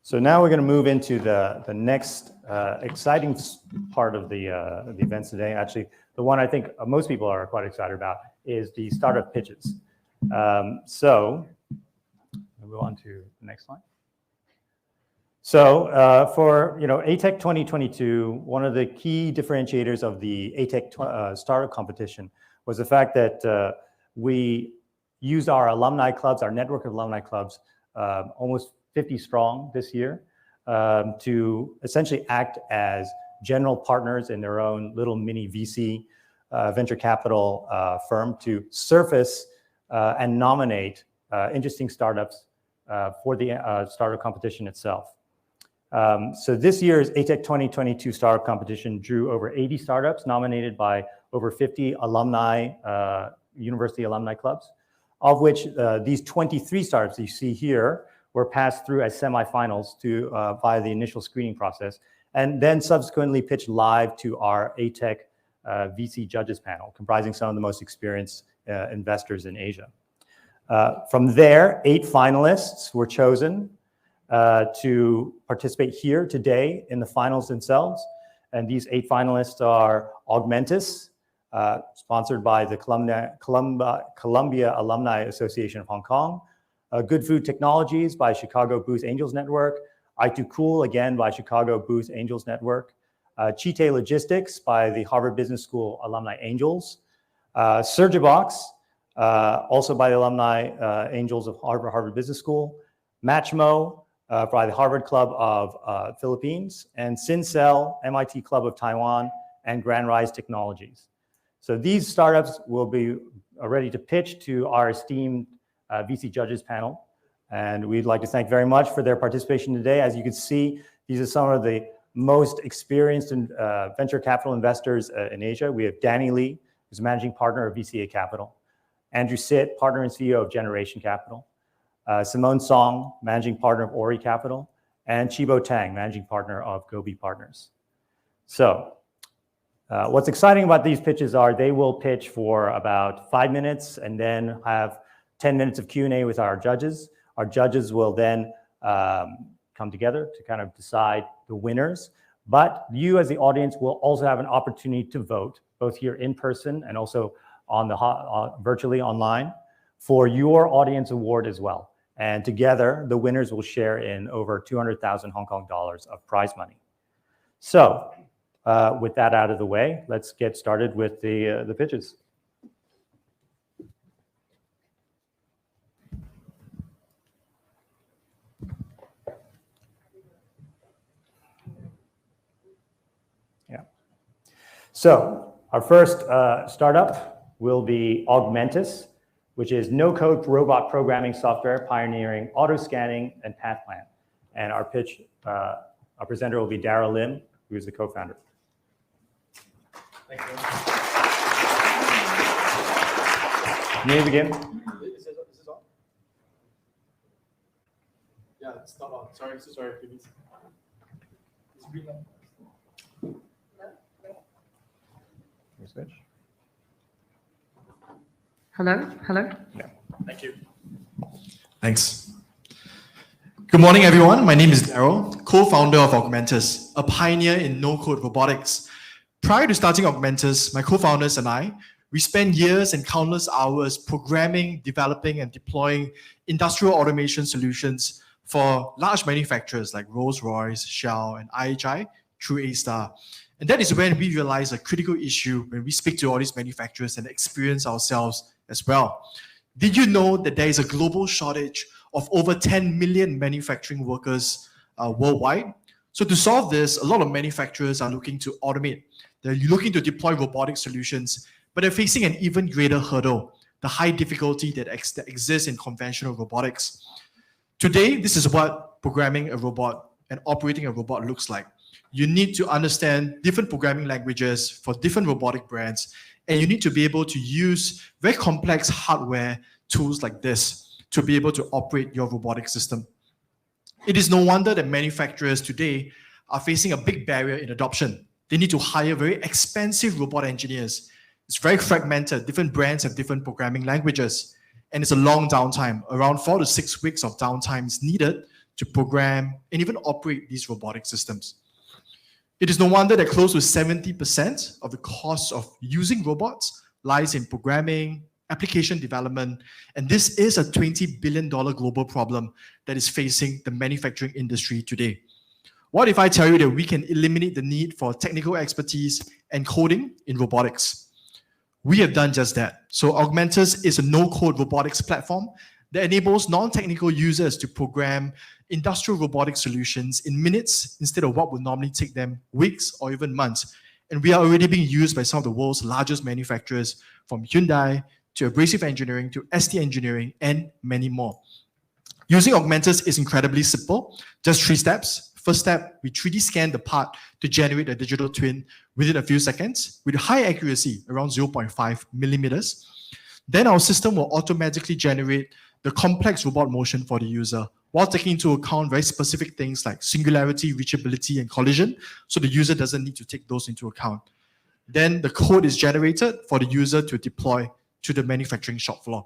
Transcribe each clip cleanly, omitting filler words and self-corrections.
So now we're going to move into the next exciting part of the events today. Actually, the one I think most people are quite excited about is the startup pitches. So we'll move on to the next slide. So for ATEC 2022, one of the key differentiators of the ATEC startup competition was the fact that we used our alumni clubs, our network of alumni clubs, almost 50 strong this year, to essentially act as general partners in their own little mini VC venture capital firm to surface and nominate interesting startups for the startup competition itself. So this year's ATEC 2022 startup competition drew over 80 startups nominated by over 50 alumni, university alumni clubs, of which these 23 startups you see here were passed through as semifinals via the initial screening process, and then subsequently pitched live to our ATEC VC judges panel, comprising some of the most experienced investors in Asia. From there, 8 finalists were chosen to participate here today in the finals themselves. And these 8 finalists are Augmentus, sponsored by the Columbia Alumni Association of Hong Kong, Good Food Technologies by Chicago Boost Angels Network, I2Cool, again by Chicago Boost Angels Network, Chite Logistics by the Harvard Business School Alumni Angels, Surgibox, also by the Alumni Angels of Harvard Business School, Matchmo by the Harvard Club of Philippines, and Sincell, MIT Club of Taiwan, and Grand Rise Technologies. So these startups will be ready to pitch to our esteemed VC judges panel. And we'd like to thank very much for their participation today. As you can see, these are some of the most experienced venture capital investors in Asia. We have Danny Lee, who's managing partner of VCA Capital, Andrew Sitt, partner and CEO of Generation Capital, Simone Song, managing partner of Ori Capital, and Chibo Tang, managing partner of Gobi Partners. So what's exciting about these pitches are they will pitch for about 5 minutes and then have 10 minutes of Q&A with our judges. Our judges will then come together to kind of decide the winners. But you as the audience will also have an opportunity to vote, both here in person and also on the virtually online, for your audience award as well. And together, the winners will share in over 200,000 Hong Kong dollars of prize money. So with that out of the way, let's get started with the pitches. So our first startup will be Augmentus, which is no-code robot programming software pioneering auto scanning and path plan. And our presenter will be Darryl Lim, who is the co-founder. Thank you. May we begin? Is this on? Yeah, it's not on. Sorry, so sorry. Please. It's green light. Switch. Hello? Yeah. Thank you. Thanks. Good morning, everyone. My name is Darryl, co-founder of Augmentus, a pioneer in no-code robotics. Prior to starting Augmentus, my co-founders and I, we spent years and countless hours programming, developing, and deploying industrial automation solutions for large manufacturers like Rolls-Royce, Shell, and IHI through A-Star. And that is when we realize a critical issue when we speak to all these manufacturers and experience ourselves as well. Did you know that there is a global shortage of over 10 million manufacturing workers worldwide? So to solve this, a lot of manufacturers are looking to automate. They're looking to deploy robotic solutions, but they're facing an even greater hurdle, the high difficulty that exists in conventional robotics. Today, this is what programming a robot and operating a robot looks like. You need to understand different programming languages for different robotic brands, and you need to be able to use very complex hardware tools like this to be able to operate your robotic system. It is no wonder that manufacturers today are facing a big barrier in adoption. They need to hire very expensive robot engineers. It's very fragmented. Different brands have different programming languages, and it's a long downtime. Around 4 to 6 weeks of downtime is needed to program, and even operate these robotic systems. It is no wonder that close to 70% of the cost of using robots lies in programming, application development, and this is a $20 billion global problem that is facing the manufacturing industry today. What if I tell you that we can eliminate the need for technical expertise and coding in robotics? We have done just that. So Augmentus is a no-code robotics platform that enables non-technical users to program industrial robotic solutions in minutes instead of what would normally take them weeks or even months. And we are already being used by some of the world's largest manufacturers, from Hyundai to Abrasive Engineering to ST Engineering and many more. Using Augmentus is incredibly simple, just 3 steps. First step, we 3D scan the part to generate a digital twin within a few seconds with high accuracy, around 0.5 millimeters. Then our system will automatically generate the complex robot motion for the user while taking into account very specific things like singularity, reachability, and collision, so the user doesn't need to take those into account. Then the code is generated for the user to deploy to the manufacturing shop floor.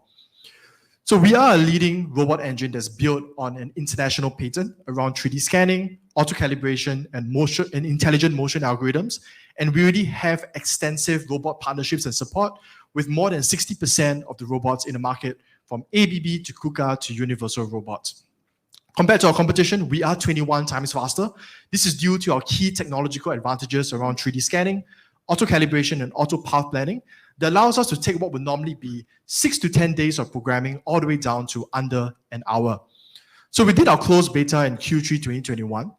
So we are a leading robot engine that's built on an international patent around 3D scanning, auto-calibration, and intelligent motion algorithms. And we already have extensive robot partnerships and support with more than 60% of the robots in the market, from ABB to KUKA to Universal Robots. Compared to our competition, we are 21 times faster. This is due to our key technological advantages around 3D scanning, auto-calibration, and auto-path planning that allows us to take what would normally be 6 to 10 days of programming all the way down to under an hour. So we did our closed beta in Q3 2021.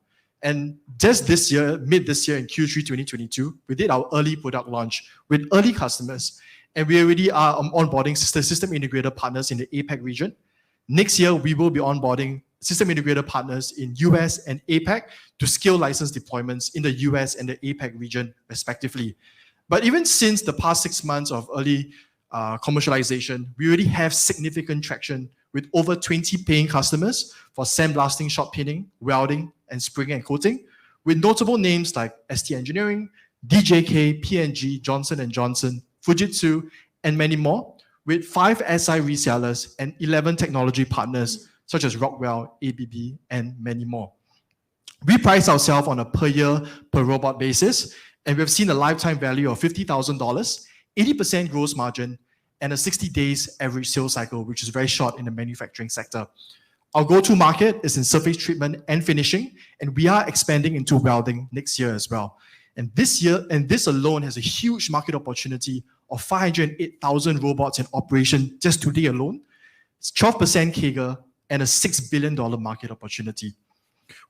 And just this year, mid this year in Q3 2022, we did our early product launch with early customers. And we already are onboarding system integrator partners in the APEC region. Next year, we will be onboarding system integrator partners in US and APEC to scale license deployments in the US and the APEC region, respectively. But even since the past 6 months of early commercialization, we already have significant traction with over 20 paying customers for sandblasting, shot pinning, welding, and spring and coating, with notable names like ST Engineering, DJK, P&G, Johnson & Johnson, Fujitsu, and many more, with 5 SI resellers and 11 technology partners such as Rockwell, ABB, and many more. We price ourselves on a per year, per robot basis, and we've seen a lifetime value of $50,000, 80% gross margin, and a 60 days average sales cycle, which is very short in the manufacturing sector. Our go-to market is in surface treatment and finishing, and we are expanding into welding next year as well. And this year, and this alone has a huge market opportunity of 508,000 robots in operation just today alone. It's 12% CAGR and a $6 billion market opportunity.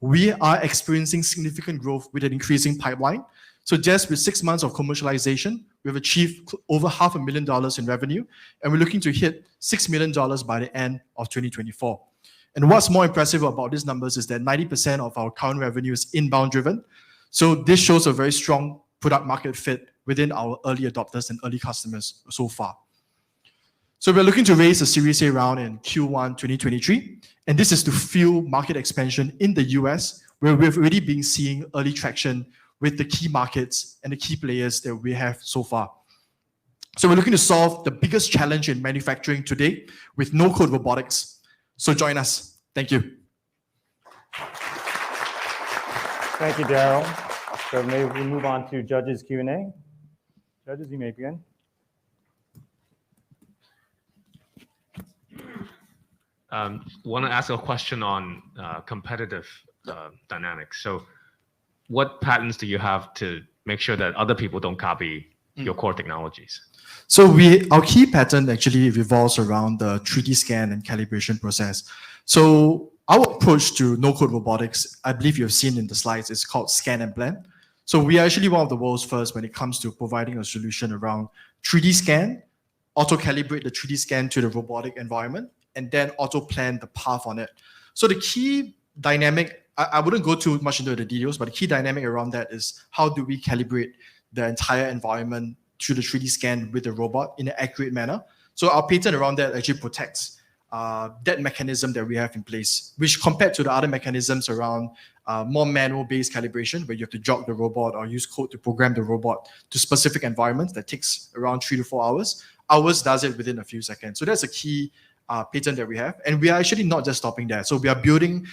We are experiencing significant growth with an increasing pipeline. So just with 6 months of commercialization, we've achieved over $500,000 in revenue, and we're looking to hit $6 million by the end of 2024. And what's more impressive about these numbers is that 90% of our current revenue is inbound driven. So this shows a very strong product market fit within our early adopters and early customers so far. So we're looking to raise a Series A round in Q1 2023, and this is to fuel market expansion in the US, where we've already been seeing early traction with the key markets and the key players that we have so far. So we're looking to solve the biggest challenge in manufacturing today with no-code robotics. So join us. Thank you. Thank you, Daryl. So maybe we move on to judges Q&A. Judges, you may begin. Want to ask a question on competitive dynamics. So what patents do you have to make sure that other people don't copy your core technologies? So our key patent actually revolves around the 3D scan and calibration process. So our approach to no-code robotics, I believe you've seen in the slides, is called scan and blend. So we are actually one of the world's first when it comes to providing a solution around 3D scan, auto-calibrate the 3D scan to the robotic environment, and then auto-plan the path on it. So the key dynamic, I wouldn't go too much into the details, but the key dynamic around that is how do we calibrate the entire environment through the 3D scan with the robot in an accurate manner. So our patent around that actually protects that mechanism that we have in place, which compared to the other mechanisms around more manual-based calibration, where you have to jog the robot or use code to program the robot to specific environments that takes around 3 to 4 hours. Ours does it within a few seconds. So that's a key patent that we have. And we are actually not just stopping there. So we are building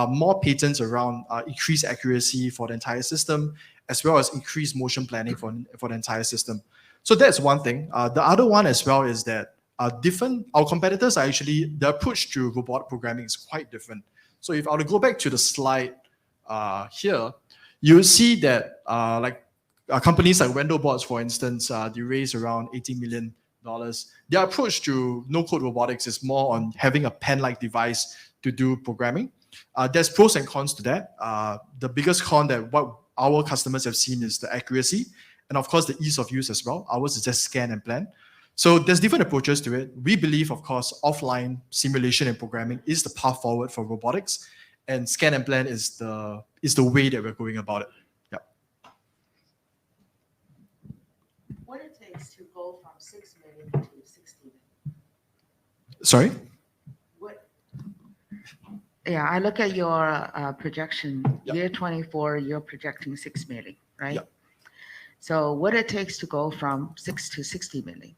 more patents around increased accuracy for the entire system, as well as increased motion planning for the entire system. So that's one thing. The other one as well is that our competitors are actually, the approach to robot programming is quite different. So if I were to go back to the slide here, you'll see that companies like Wendelbots, for instance, they raise around $80 million. Their approach to no-code robotics is more on having a pen-like device to do programming. There's pros and cons to that. The biggest con that what our customers have seen is the accuracy, and of course the ease of use as well. Ours is just scan and plan. So there's different approaches to it. We believe, of course, offline simulation and programming is the path forward for robotics, and scan and plan is the way that we're going about it. Yeah. What it takes to go from 6 million to 60 million? Sorry? Yeah, I look at your projection. Yep. Year 24, you're projecting 6 million, right? Yep. So what it takes to go from 6 to 60 million?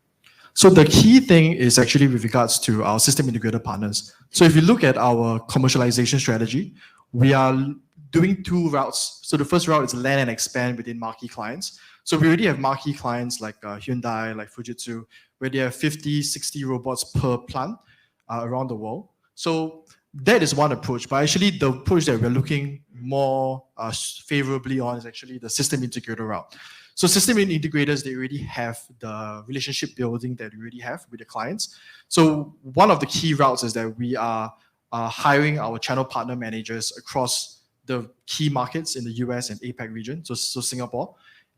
So the key thing is actually with regards to our system integrator partners. So if you look at our commercialization strategy, we are doing two routes. So the first route is land and expand within marquee clients. So we already have marquee clients like Hyundai, like Fujitsu, where they have 50, 60 robots per plant around the world. So that is one approach, but actually the approach that we're looking more favorably on is actually the system integrator route. So system integrators, they already have the relationship building that we already have with the clients. So one of the key routes is that we are hiring our channel partner managers across the key markets in the US and APEC region, so Singapore,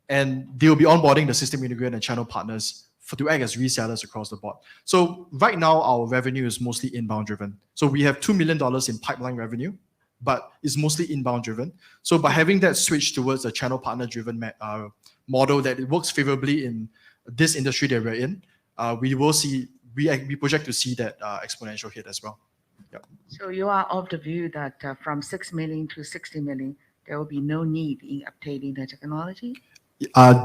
and they will be onboarding the system integrator and channel partners to act as resellers across the board. So right now, our revenue is mostly inbound driven. So we have $2 million in pipeline revenue, but it's mostly inbound driven. So by having that switch towards a channel partner driven model that it works favorably in this industry that we're in, we project to see that exponential hit as well. Yeah. So you are of the view that from 6 million to 60 million, there will be no need in updating the technology?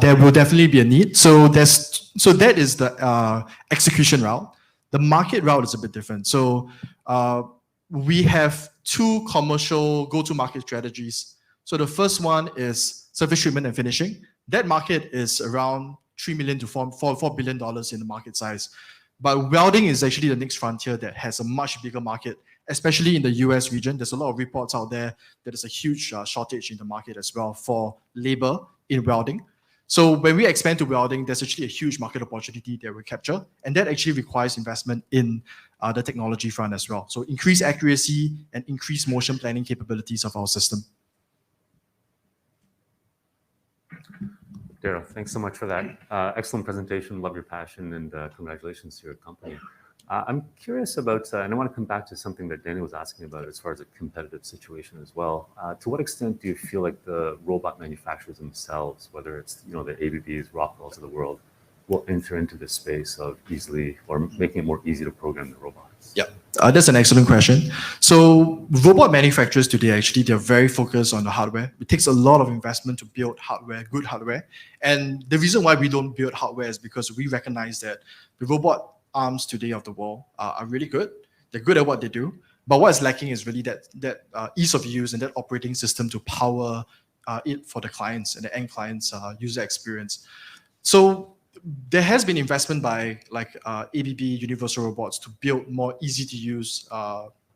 There will definitely be a need. So that is the execution route. The market route is a bit different. So we have two commercial go-to-market strategies. So the first one is surface treatment and finishing. That market is around $3 million to $4 billion in the market size. But welding is actually the next frontier that has a much bigger market, especially in the US region. There's a lot of reports out there that there's a huge shortage in the market as well for labor in welding. So when we expand to welding, there's actually a huge market opportunity that we capture, and that actually requires investment in the technology front as well. So increase accuracy and increase motion planning capabilities of our system. Daryl, thanks so much for that. Excellent presentation. Love your passion, and congratulations to your company. I'm curious about, and I want to come back to something that Danny was asking about as far as a competitive situation as well. To what extent do you feel like the robot manufacturers themselves, whether it's the ABBs, Rockwells of the world, will enter into this space of easily or making it more easy to program the robots? Yeah, that's an excellent question. So robot manufacturers today, actually, they're very focused on the hardware. It takes a lot of investment to build hardware, good hardware. And the reason why we don't build hardware is because we recognize that the robot arms today of the world are really good. They're good at what they do. But what is lacking is really that ease of use and that operating system to power it for the clients and the end clients' user experience. So there has been investment by ABB, Universal Robots to build more easy to use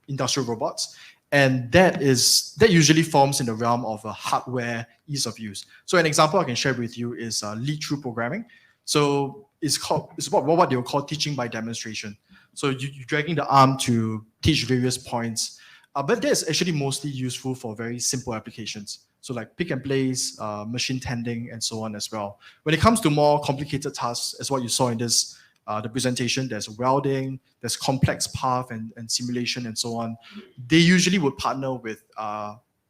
industrial robots. And that usually forms in the realm of a hardware ease of use. So an example I can share with you is lead-through programming. So it's about what they will call teaching by demonstration. So you're dragging the arm to teach various points. But that's actually mostly useful for very simple applications. So like pick and place, machine tending, and so on as well. When it comes to more complicated tasks, as what you saw in this the presentation, there's welding, there's complex path and simulation and so on. They usually would partner with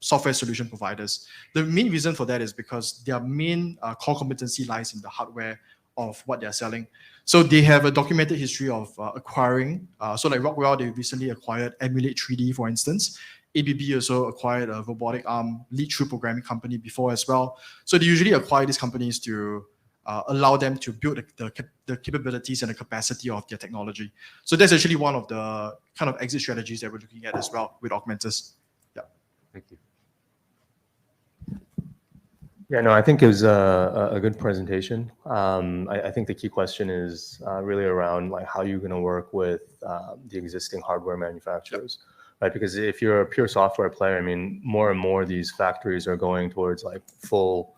software solution providers. The main reason for that is because their main core competency lies in the hardware of what they're selling. So they have a documented history of acquiring. So like Rockwell, they recently acquired Emulate 3D, for instance. ABB also acquired a robotic arm lead-through programming company before as well. So they usually acquire these companies to allow them to build the capabilities and the capacity of their technology. So that's actually one of the kind of exit strategies that we're looking at as well with Augmentus. Yeah. Yeah, no, I think it was a good presentation. I think the key question is really around like how you're going to work with the existing hardware manufacturers, right? Because if you're a pure software player, I mean, more and more these factories are going towards like full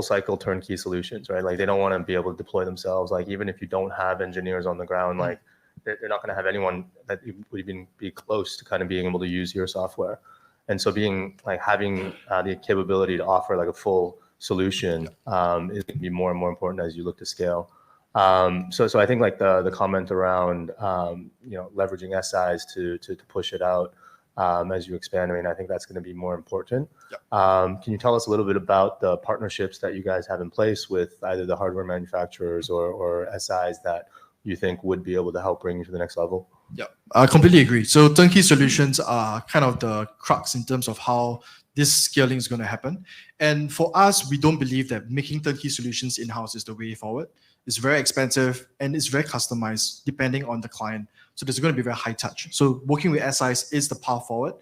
cycle turnkey solutions, right? Like they don't want to be able to deploy themselves. Like even if you don't have engineers on the ground, like they're not going to have anyone that would even be close to kind of being able to use your software. And so having the capability to offer like a full solution is going to be more and more important as you look to scale. So I think like the comment around leveraging SIs to push it out as you expand. I mean, I think that's going to be more important. Can you tell us a little bit about the partnerships that you guys have in place with either the hardware manufacturers or SIs that you think would be able to help bring you to the next level? Yeah, I completely agree. So turnkey solutions are kind of the crux in terms of how this scaling is going to happen. And for us, we don't believe that making turnkey solutions in-house is the way forward. It's very expensive and it's very customized depending on the client. So there's going to be very high touch. So working with SIs is the path forward.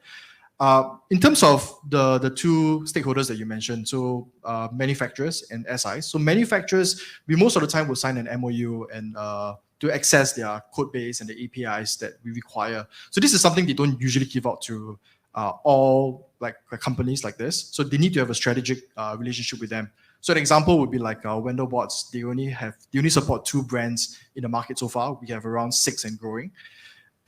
In terms of the two stakeholders that you mentioned, so manufacturers and SIs. So manufacturers, we most of the time will sign an MOU and to access their code base and the APIs that we require. So this is something they don't usually give out to all like companies like this. So they need to have a strategic relationship with them. So an example would be like Wendelbots. They only support 2 brands in the market so far. We have around 6 and growing.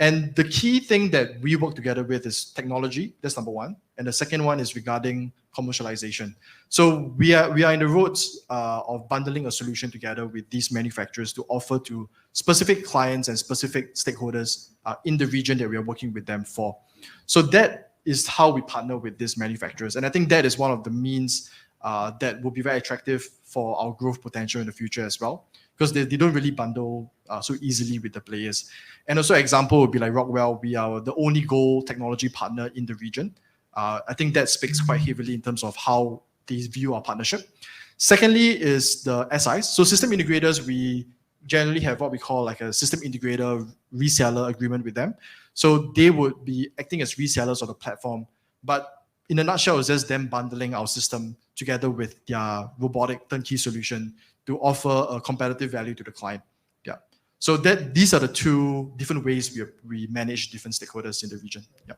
And the key thing that we work together with is technology. That's number one. And the second one is regarding commercialization. So we are in the roads of bundling a solution together with these manufacturers to offer to specific clients and specific stakeholders in the region that we are working with them for. So that is how we partner with these manufacturers. And I think that is one of the means that will be very attractive for our growth potential in the future as well, because they don't really bundle so easily with the players. And also example would be like Rockwell. We are the only Gold technology partner in the region. I think that speaks quite heavily in terms of how they view our partnership. Secondly is the SIs. So system integrators, we generally have what we call like a system integrator reseller agreement with them. So they would be acting as resellers of the platform. But in a nutshell, it's just them bundling our system together with their robotic turnkey solution to offer a competitive value to the client. Yeah. So these are the 2 different ways we manage different stakeholders in the region. Yeah.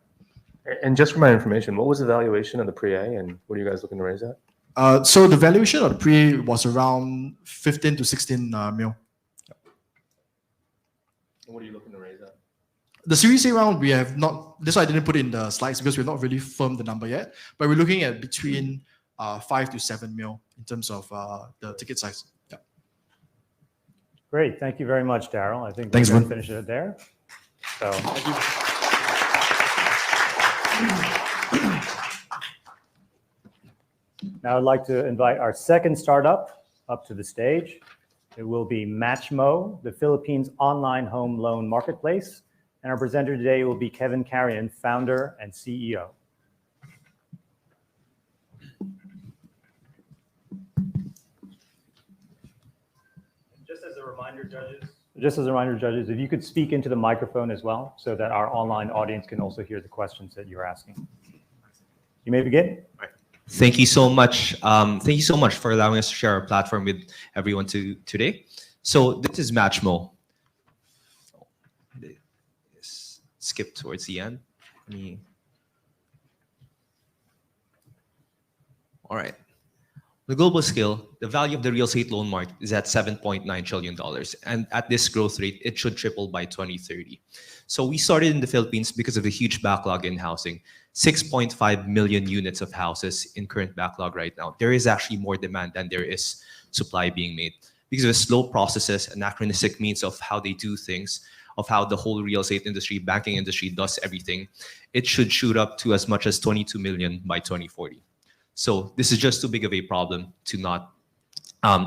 And just for my information, what was the valuation of the pre-A and what are you guys looking to raise at? So the valuation of the pre was around 15 to 16 mil. Yeah. And what are you looking to raise at? The Series A round, we have not, that's why I didn't put it in the slides because we've not really firmed the number yet, but we're looking at between 5 to 7 mil in terms of the ticket size. Yeah. Great. Thank you very much, Daryl. I think Thanks, we're going man. to finish it there. So, now I'd like to invite our second startup up to the stage. It will be Matchmo, the Philippines online home loan marketplace. And our presenter today will be Kevin Carrion, founder and CEO. Just as a reminder, judges, if you could speak into the microphone as well, so that our online audience can also hear the questions that you're asking. You may begin. Thank you so much. Thank you so much for allowing us to share our platform with everyone today. So this is Matchmo. Skip towards the end. All right. On the global scale, the value of the real estate loan market is at $7.9 trillion. And at this growth rate, it should triple by 2030. So we started in the Philippines because of the huge backlog in housing. 6.5 million units of houses in current backlog right now. There is actually more demand than there is supply being made. Because of the slow processes, anachronistic means of how they do things, of how the whole real estate industry, banking industry does everything, it should shoot up to as much as 22 million by 2040. So this is just too big of a problem to not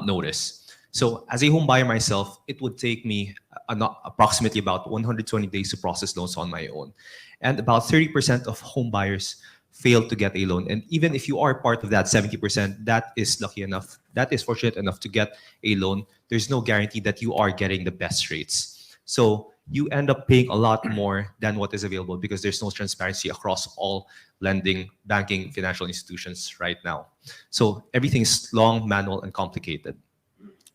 notice. So as a home buyer myself, it would take me approximately about 120 days to process loans on my own. And about 30% of home buyers fail to get a loan. And even if you are part of that 70%, that is lucky enough, that is fortunate enough to get a loan, there's no guarantee that you are getting the best rates. So you end up paying a lot more than what is available because there's no transparency across all lending, banking, financial institutions right now. So everything is long, manual, and complicated.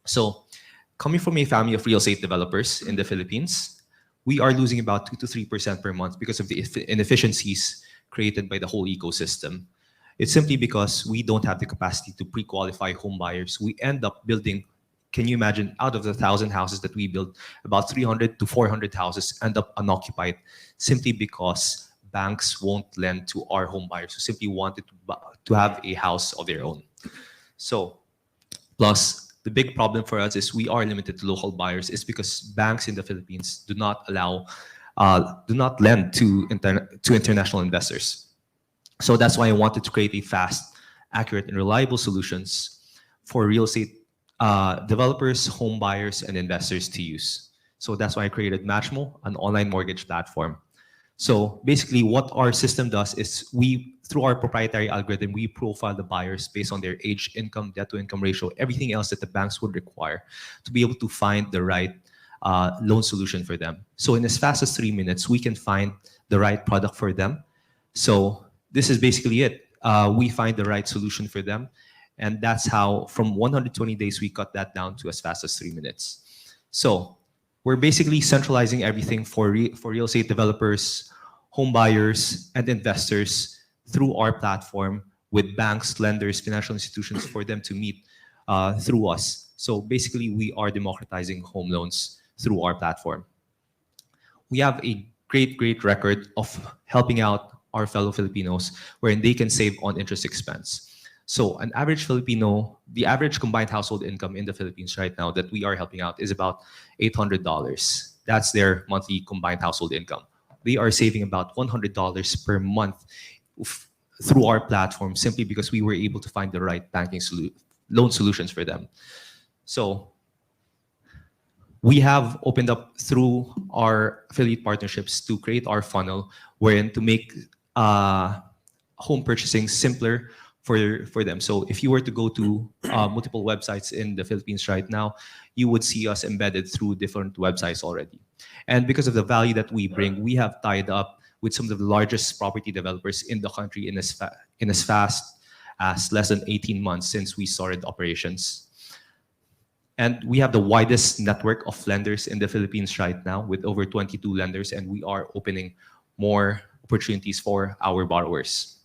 So coming from a family of real estate developers in the Philippines, we are losing about 2 to 3% per month because of the inefficiencies created by the whole ecosystem. It's simply because we don't have the capacity to pre-qualify home buyers. We end up building, can you imagine, out of the 1,000 houses that we build, about 300 to 400 houses end up unoccupied simply because banks won't lend to our home buyers who simply wanted to have a house of their own. So, plus, the big problem for us is we are limited to local buyers. It's because banks in the Philippines do not lend to international investors. So that's why I wanted to create a fast, accurate, and reliable solutions for real estate developers, home buyers, and investors to use. So that's why I created Matchmo, an online mortgage platform. So basically what our system does is through our proprietary algorithm, we profile the buyers based on their age, income, debt to income ratio, everything else that the banks would require to be able to find the right loan solution for them. So in as fast as 3 minutes, we can find the right product for them. So this is basically it. We find the right solution for them. And that's how from 120 days, we cut that down to as fast as 3 minutes. So we're basically centralizing everything for real estate developers, home buyers, and investors through our platform with banks, lenders, financial institutions for them to meet through us. So basically, we are democratizing home loans through our platform. We have a great record of helping out our fellow Filipinos wherein they can save on interest expense. So an average Filipino, the average combined household income in the Philippines right now that we are helping out is about $800. That's their monthly combined household income. They are saving about $100 per month through our platform simply because we were able to find the right banking loan solutions for them. So we have opened up through our affiliate partnerships to create our funnel wherein to make home purchasing simpler for them. So if you were to go to multiple websites in the Philippines right now, you would see us embedded through different websites already. And because of the value that we bring, we have tied up with some of the largest property developers in the country in as fast as less than 18 months since we started operations. And we have the widest network of lenders in the Philippines right now with over 22 lenders, and we are opening more opportunities for our borrowers.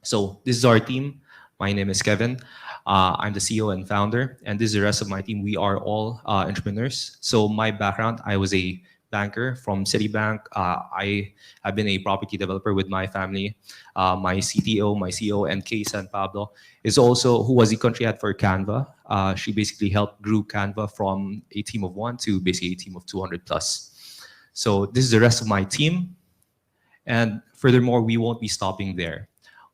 So this is our team. My name is Kevin. I'm the CEO and founder, and this is the rest of my team. We are all entrepreneurs. So my background, I was a banker from Citibank. I have been a property developer with my family. My CTO, my CEO, and Kay San Pablo is also who was the country head for Canva. She basically helped grew Canva from a team of 1 to basically a team of 200 plus. So this is the rest of my team. And furthermore, we won't be stopping there.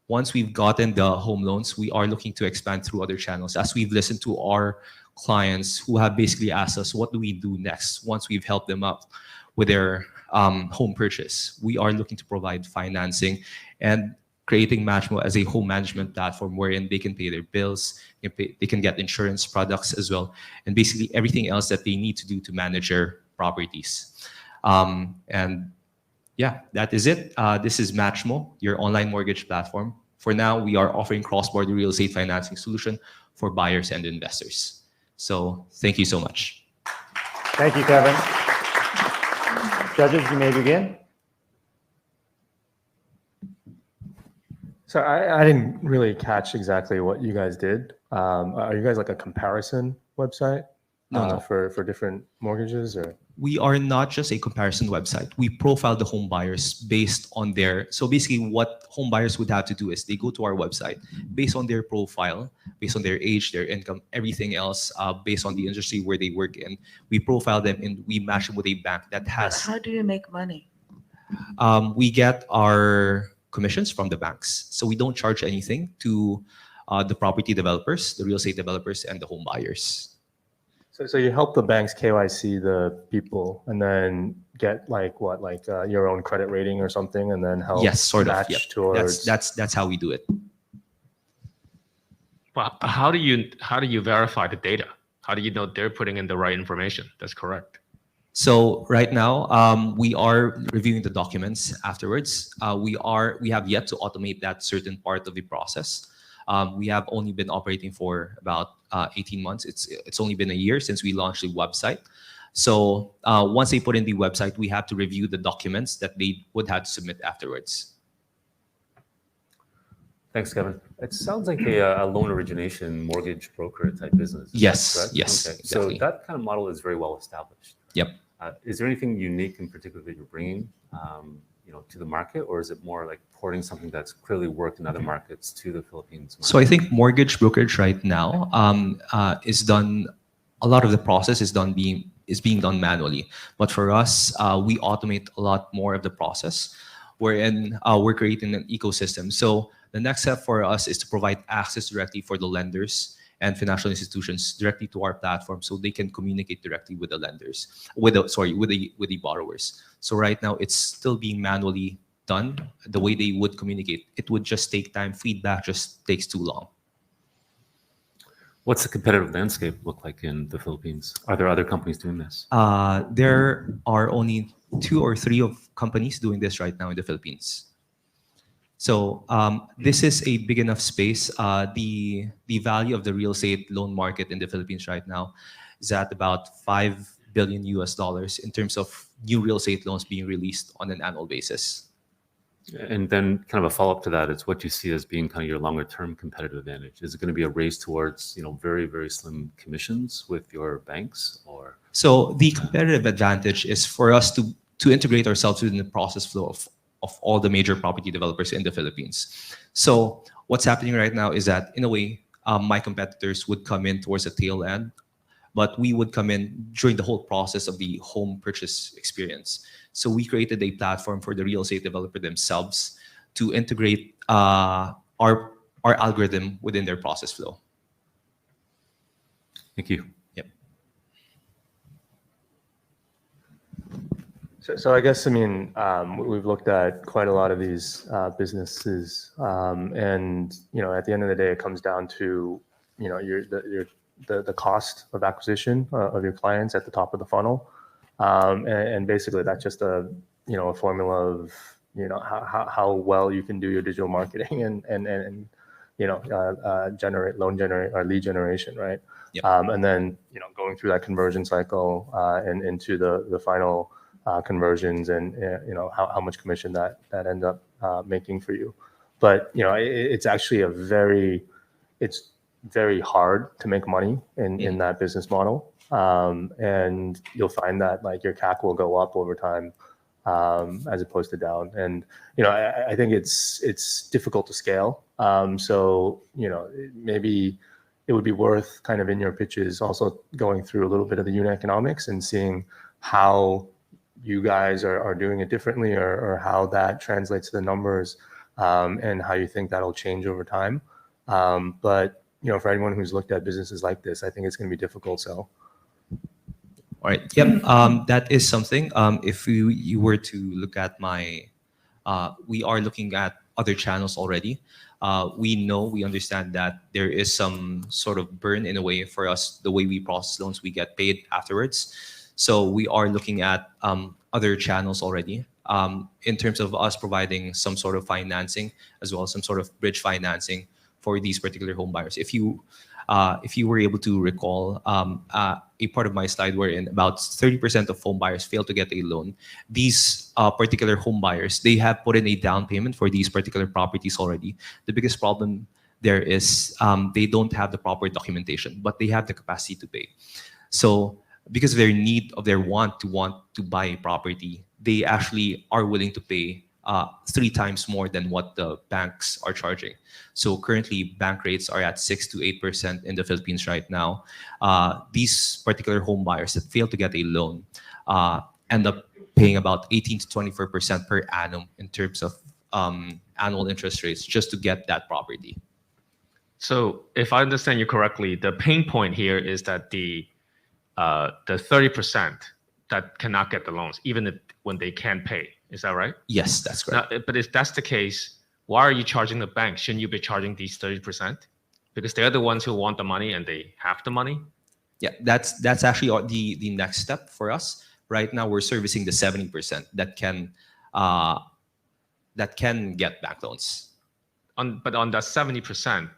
Once we've gotten the home loans, we are looking to expand through other channels as we've listened to our clients who have basically asked us, what do we do next once we've helped them out with their home purchase? We are looking to provide financing and creating Matchmo as a home management platform wherein they can pay their bills, they can get insurance products as well, and basically everything else that they need to do to manage their properties. And yeah, that is it. This is Matchmo, your online mortgage platform. For now, we are offering cross-border real estate financing solution for buyers and investors. So thank you so much. Thank you, Kevin. Judges, you may begin. So I didn't really catch exactly what you guys did. Are you guys like a comparison website No. for different mortgages, or? We are not just a comparison website. We profile the home buyers based on so basically what home buyers would have to do is they go to our website based on their profile, based on their age, their income, everything else, based on the industry where they work in. We profile them and we match them with a bank that has. How do you make money? We get our commissions from the banks. So we don't charge anything to the property developers, the real estate developers, and the home buyers. So you help the banks KYC the people and then get your own credit rating or something, and then help yes, sort of, match yeah. towards. That's how we do it. But how do you verify the data? How do you know they're putting in the right information? That's correct. So right now, we are reviewing the documents afterwards. We have yet to automate that certain part of the process. We have only been operating for about 18 months. It's only been a year since we launched the website. So once they put in the website, we have to review the documents that they would have to submit afterwards. Thanks, Kevin. It sounds like a loan origination mortgage broker type business. Is that Yes, correct? yes, Okay. exactly. So that kind of model is very well established. Yep. Is there anything unique in particular that you're bringing, to the market, or is it more like porting something that's clearly worked in other markets to the Philippines market? So I think mortgage brokerage right now is done. A lot of the process is being done manually, but for us, we automate a lot more of the process. We're creating an ecosystem. So the next step for us is to provide access directly for the lenders and financial institutions directly to our platform, so they can communicate directly with the lenders, with the borrowers. So right now, it's still being manually done the way they would communicate. It would just take time. Feedback just takes too long. What's the competitive landscape look like in the Philippines? Are there other companies doing this? There are only 2 or 3 of companies doing this right now in the Philippines. So this is a big enough space. The value of the real estate loan market in the Philippines right now is at about $5 billion in terms of new real estate loans being released on an annual basis. And then kind of a follow-up to that is what you see as being kind of your longer term competitive advantage. Is it going to be a race towards, very, very slim commissions with your banks, or? So the competitive advantage is for us to integrate ourselves within the process flow of all the major property developers in the Philippines. So what's happening right now is that, in a way, my competitors would come in towards the tail end, but we would come in during the whole process of the home purchase experience. So we created a platform for the real estate developer themselves to integrate our algorithm within their process flow. Thank you. Yep. So I guess, we've looked at quite a lot of these businesses, and at the end of the day, it comes down to the cost of acquisition of your clients at the top of the funnel, and basically that's just a formula of how well you can do your digital marketing and generate lead generation, right? Yep. And then going through that conversion cycle and into the final conversions, and how much commission that ends up making for you. But it's actually it's very hard to make money in that business model, and you'll find that like your CAC will go up over time as opposed to down. And I think it's difficult to scale. So maybe it would be worth kind of in your pitches also going through a little bit of the unit economics and seeing how you guys are doing it differently, or how that translates to the numbers, and how you think that'll change over time. But for anyone who's looked at businesses like this, I think it's going to be difficult. So. All right. Yep. That is something. If you were to look at we are looking at other channels already. We understand that there is some sort of burn in a way for us. The way we process loans, we get paid afterwards. So we are looking at other channels already in terms of us providing some sort of financing as well as some sort of bridge financing for these particular home buyers. If you were able to recall a part of my slide wherein about 30% of home buyers fail to get a loan, these particular home buyers, they have put in a down payment for these particular properties already. The biggest problem there is they don't have the proper documentation, but they have the capacity to pay. So because of their want to buy a property, they actually are willing to pay 3 times more than what the banks are charging. So currently, bank rates are at 6 to 8% in the Philippines right now. These particular home buyers that fail to get a loan end up paying about 18 to 24% per annum in terms of annual interest rates just to get that property. So if I understand you correctly, the pain point here is that the 30% that cannot get the loans, even when they can pay. Is that right? Yes, that's correct. Now, but if that's the case, why are you charging the bank? Shouldn't you be charging these 30%? Because they're the ones who want the money and they have the money. Yeah, that's actually the next step for us. Right now, we're servicing the 70% that can get bank loans. But on that 70%,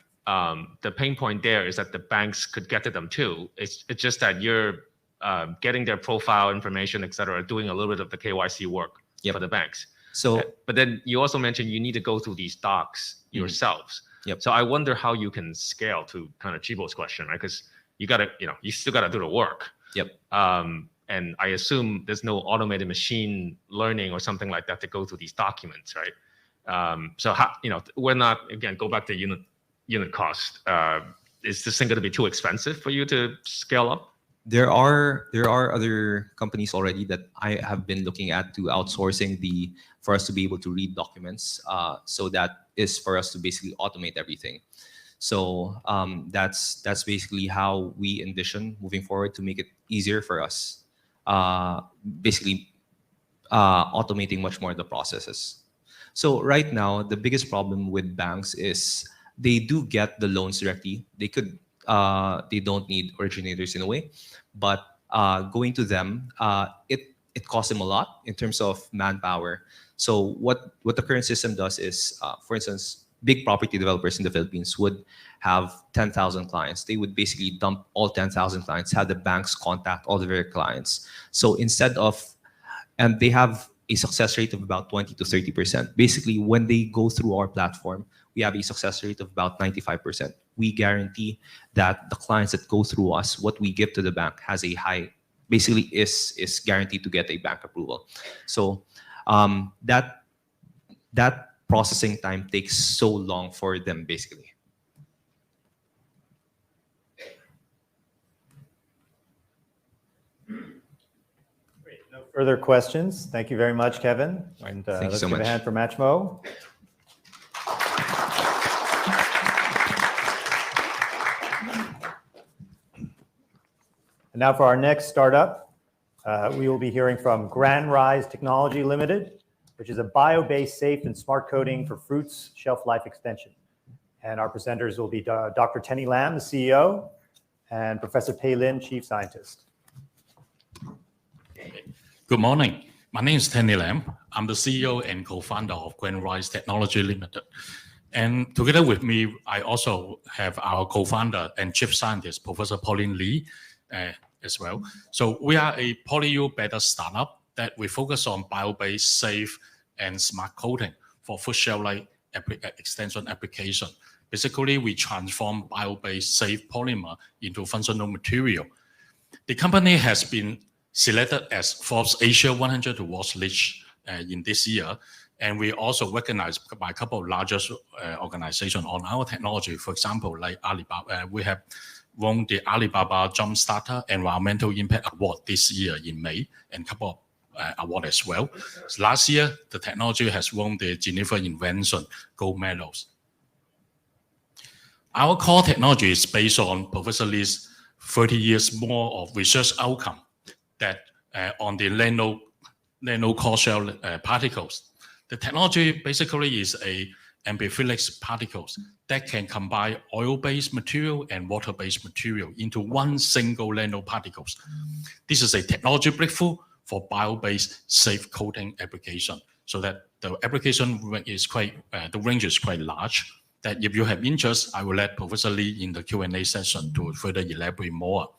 the pain point there is that the banks could get to them too. It's just that you're getting their profile information, et cetera, doing a little bit of the KYC work for the banks. So, but then you also mentioned you need to go through these docs yourselves. Yep. So I wonder how you can scale, to kind of Chibo's question, right? Because you gotta, you still gotta do the work. Yep. And I assume there's no automated machine learning or something like that to go through these documents, right? So how, we're not, again, go back to unit cost. Is this thing going to be too expensive for you to scale up? There are other companies already that I have been looking at to outsourcing for us to be able to read documents. So that is for us to basically automate everything. So that's basically how we envision moving forward to make it easier for us. Basically automating much more of the processes. So right now, the biggest problem with banks is they do get the loans directly. They don't need originators in a way, but going to them, it costs them a lot in terms of manpower. So what the current system does is, for instance, big property developers in the Philippines would have 10,000 clients. They would basically dump all 10,000 clients, have the banks contact all of their clients. So and they have a success rate of about 20 to 30%. Basically, when they go through our platform, we have a success rate of about 95%. We guarantee that the clients that go through us, what we give to the bank has a high, basically is guaranteed to get a bank approval. So that processing time takes so long for them, basically. No further questions. Thank you very much, Kevin. And Thank you let's so give much. a hand for Matchmo. And now for our next startup, we will be hearing from Grand Rise Technology Limited, which is a bio-based safe and smart coating for fruits shelf life extension. And our presenters will be Dr. Tenny Lam, the CEO, and Professor Pei Lin, Chief Scientist. Good morning. My name is Tenny Lam. I'm the CEO and co-founder of Grand Rise Technology Limited. And together with me, I also have our co-founder and chief scientist, Professor Pauline Lee, as well. So we are a polyurethanes startup that we focus on bio-based, safe, and smart coating for food shelf life extension application. Basically, we transform bio-based safe polymer into functional material. The company has been selected as Forbes Asia 100 Awards list in this year. And we also recognized by a couple of largest organizations on our technology. For example, like Alibaba, we have won the Alibaba Jumpstarter Environmental Impact Award this year in May, and a couple of awards as well. So last year, the technology has won the Geneva Invention Gold Medals. Our core technology is based on Professor Lee's 30 years more of research outcome that on the nano core shell particles. The technology basically is a amphiphilic particles that can combine oil-based material and water-based material into one single nanoparticles. This is a technology breakthrough for bio-based safe coating application, so that the application is the range is quite large. That if you have interest, I will let Professor Lee in the Q&A session to further elaborate more.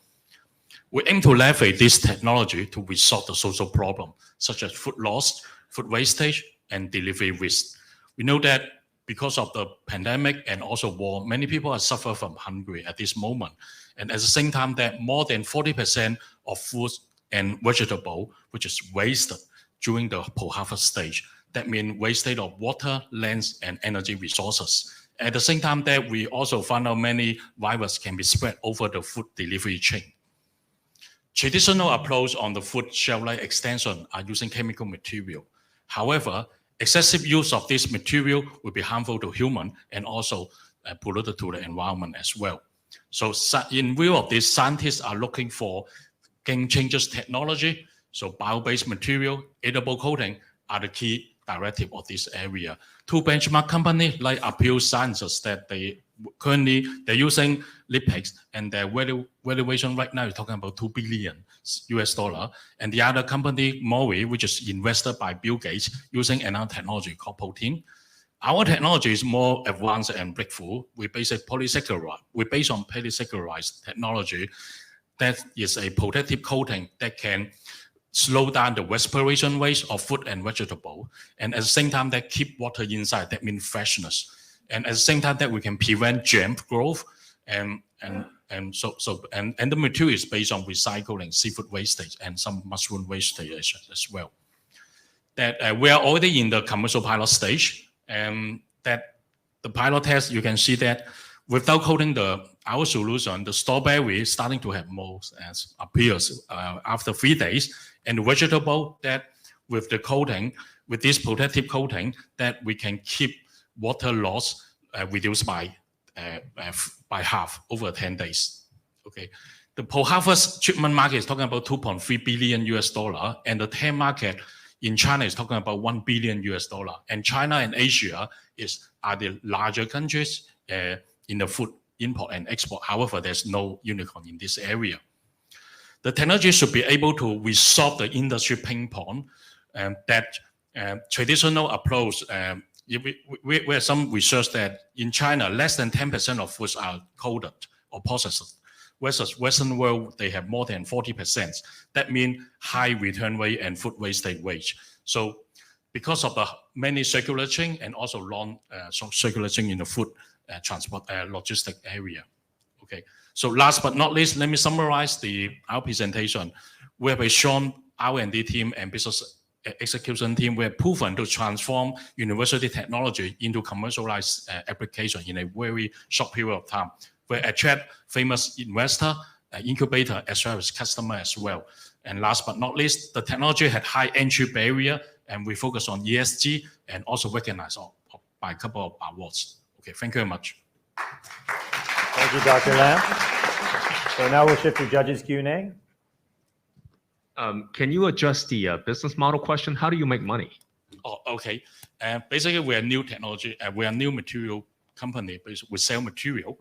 We aim to leverage this technology to resolve the social problem, such as food loss, food wastage, and delivery risk. We know that because of the pandemic and also war, many people are suffering from hunger at this moment. And at the same time, that more than 40% of food and vegetable, which is wasted during the post-harvest stage. That means wastage of water, land, and energy resources. At the same time, that we also found out many viruses can be spread over the food delivery chain. Traditional approach on the food shelf life extension are using chemical material. However, excessive use of this material will be harmful to human and also polluted to the environment as well. So in view of this, scientists are looking for game changers technology. So bio-based material, edible coating are the key directive of this area. Two benchmark companies like Appeal Sciences that they currently they're using lipids, and their valuation right now is talking about $2 billion US. And the other company, Mori, which is invested by Bill Gates, using another technology called protein. Our technology is more advanced and breakthrough. We base on polysaccharide technology. That is a protective coating that can slow down the respiration rate of food and vegetable, and at the same time that keep water inside. That means freshness, and at the same time that we can prevent germ growth, and the material is based on recycling seafood wastage and some mushroom wastage as well. That we are already in the commercial pilot stage, and that the pilot test, you can see that without coating our solution, the strawberry is starting to have mold as appears after 3 days, and the vegetable that with the coating, with this protective coating, that we can keep water loss reduced by half over 10 days. Okay, the post-harvest treatment market is talking about $2.3 billion US, and the TAM market in China is talking about $1 billion US. And China and Asia are the larger countries in the food import and export. However, there's no unicorn in this area. The technology should be able to resolve the industry pain point that traditional approach. We have some research that in China, less than 10% of foods are coated or processed. Versus Western world, they have more than 40%. That means high return rate and food wastage rate. So because of the many circular chain and also long circular chain in the food transport logistic area. Okay. So last but not least, let me summarize our presentation. We have shown R&D team and business execution team. We have proven to transform university technology into commercialized application in a very short period of time. We attract famous investor, incubator, as well as customer as well. And last but not least, the technology had high entry barrier, and we focus on ESG and also recognized by a couple of awards. Okay, thank you very much. Thank you, Dr. Lam. So now we'll shift to judges Q&A. Can you address the business model question? How do you make money? Oh, okay. Basically, we are new technology. We are new material company. We sell material.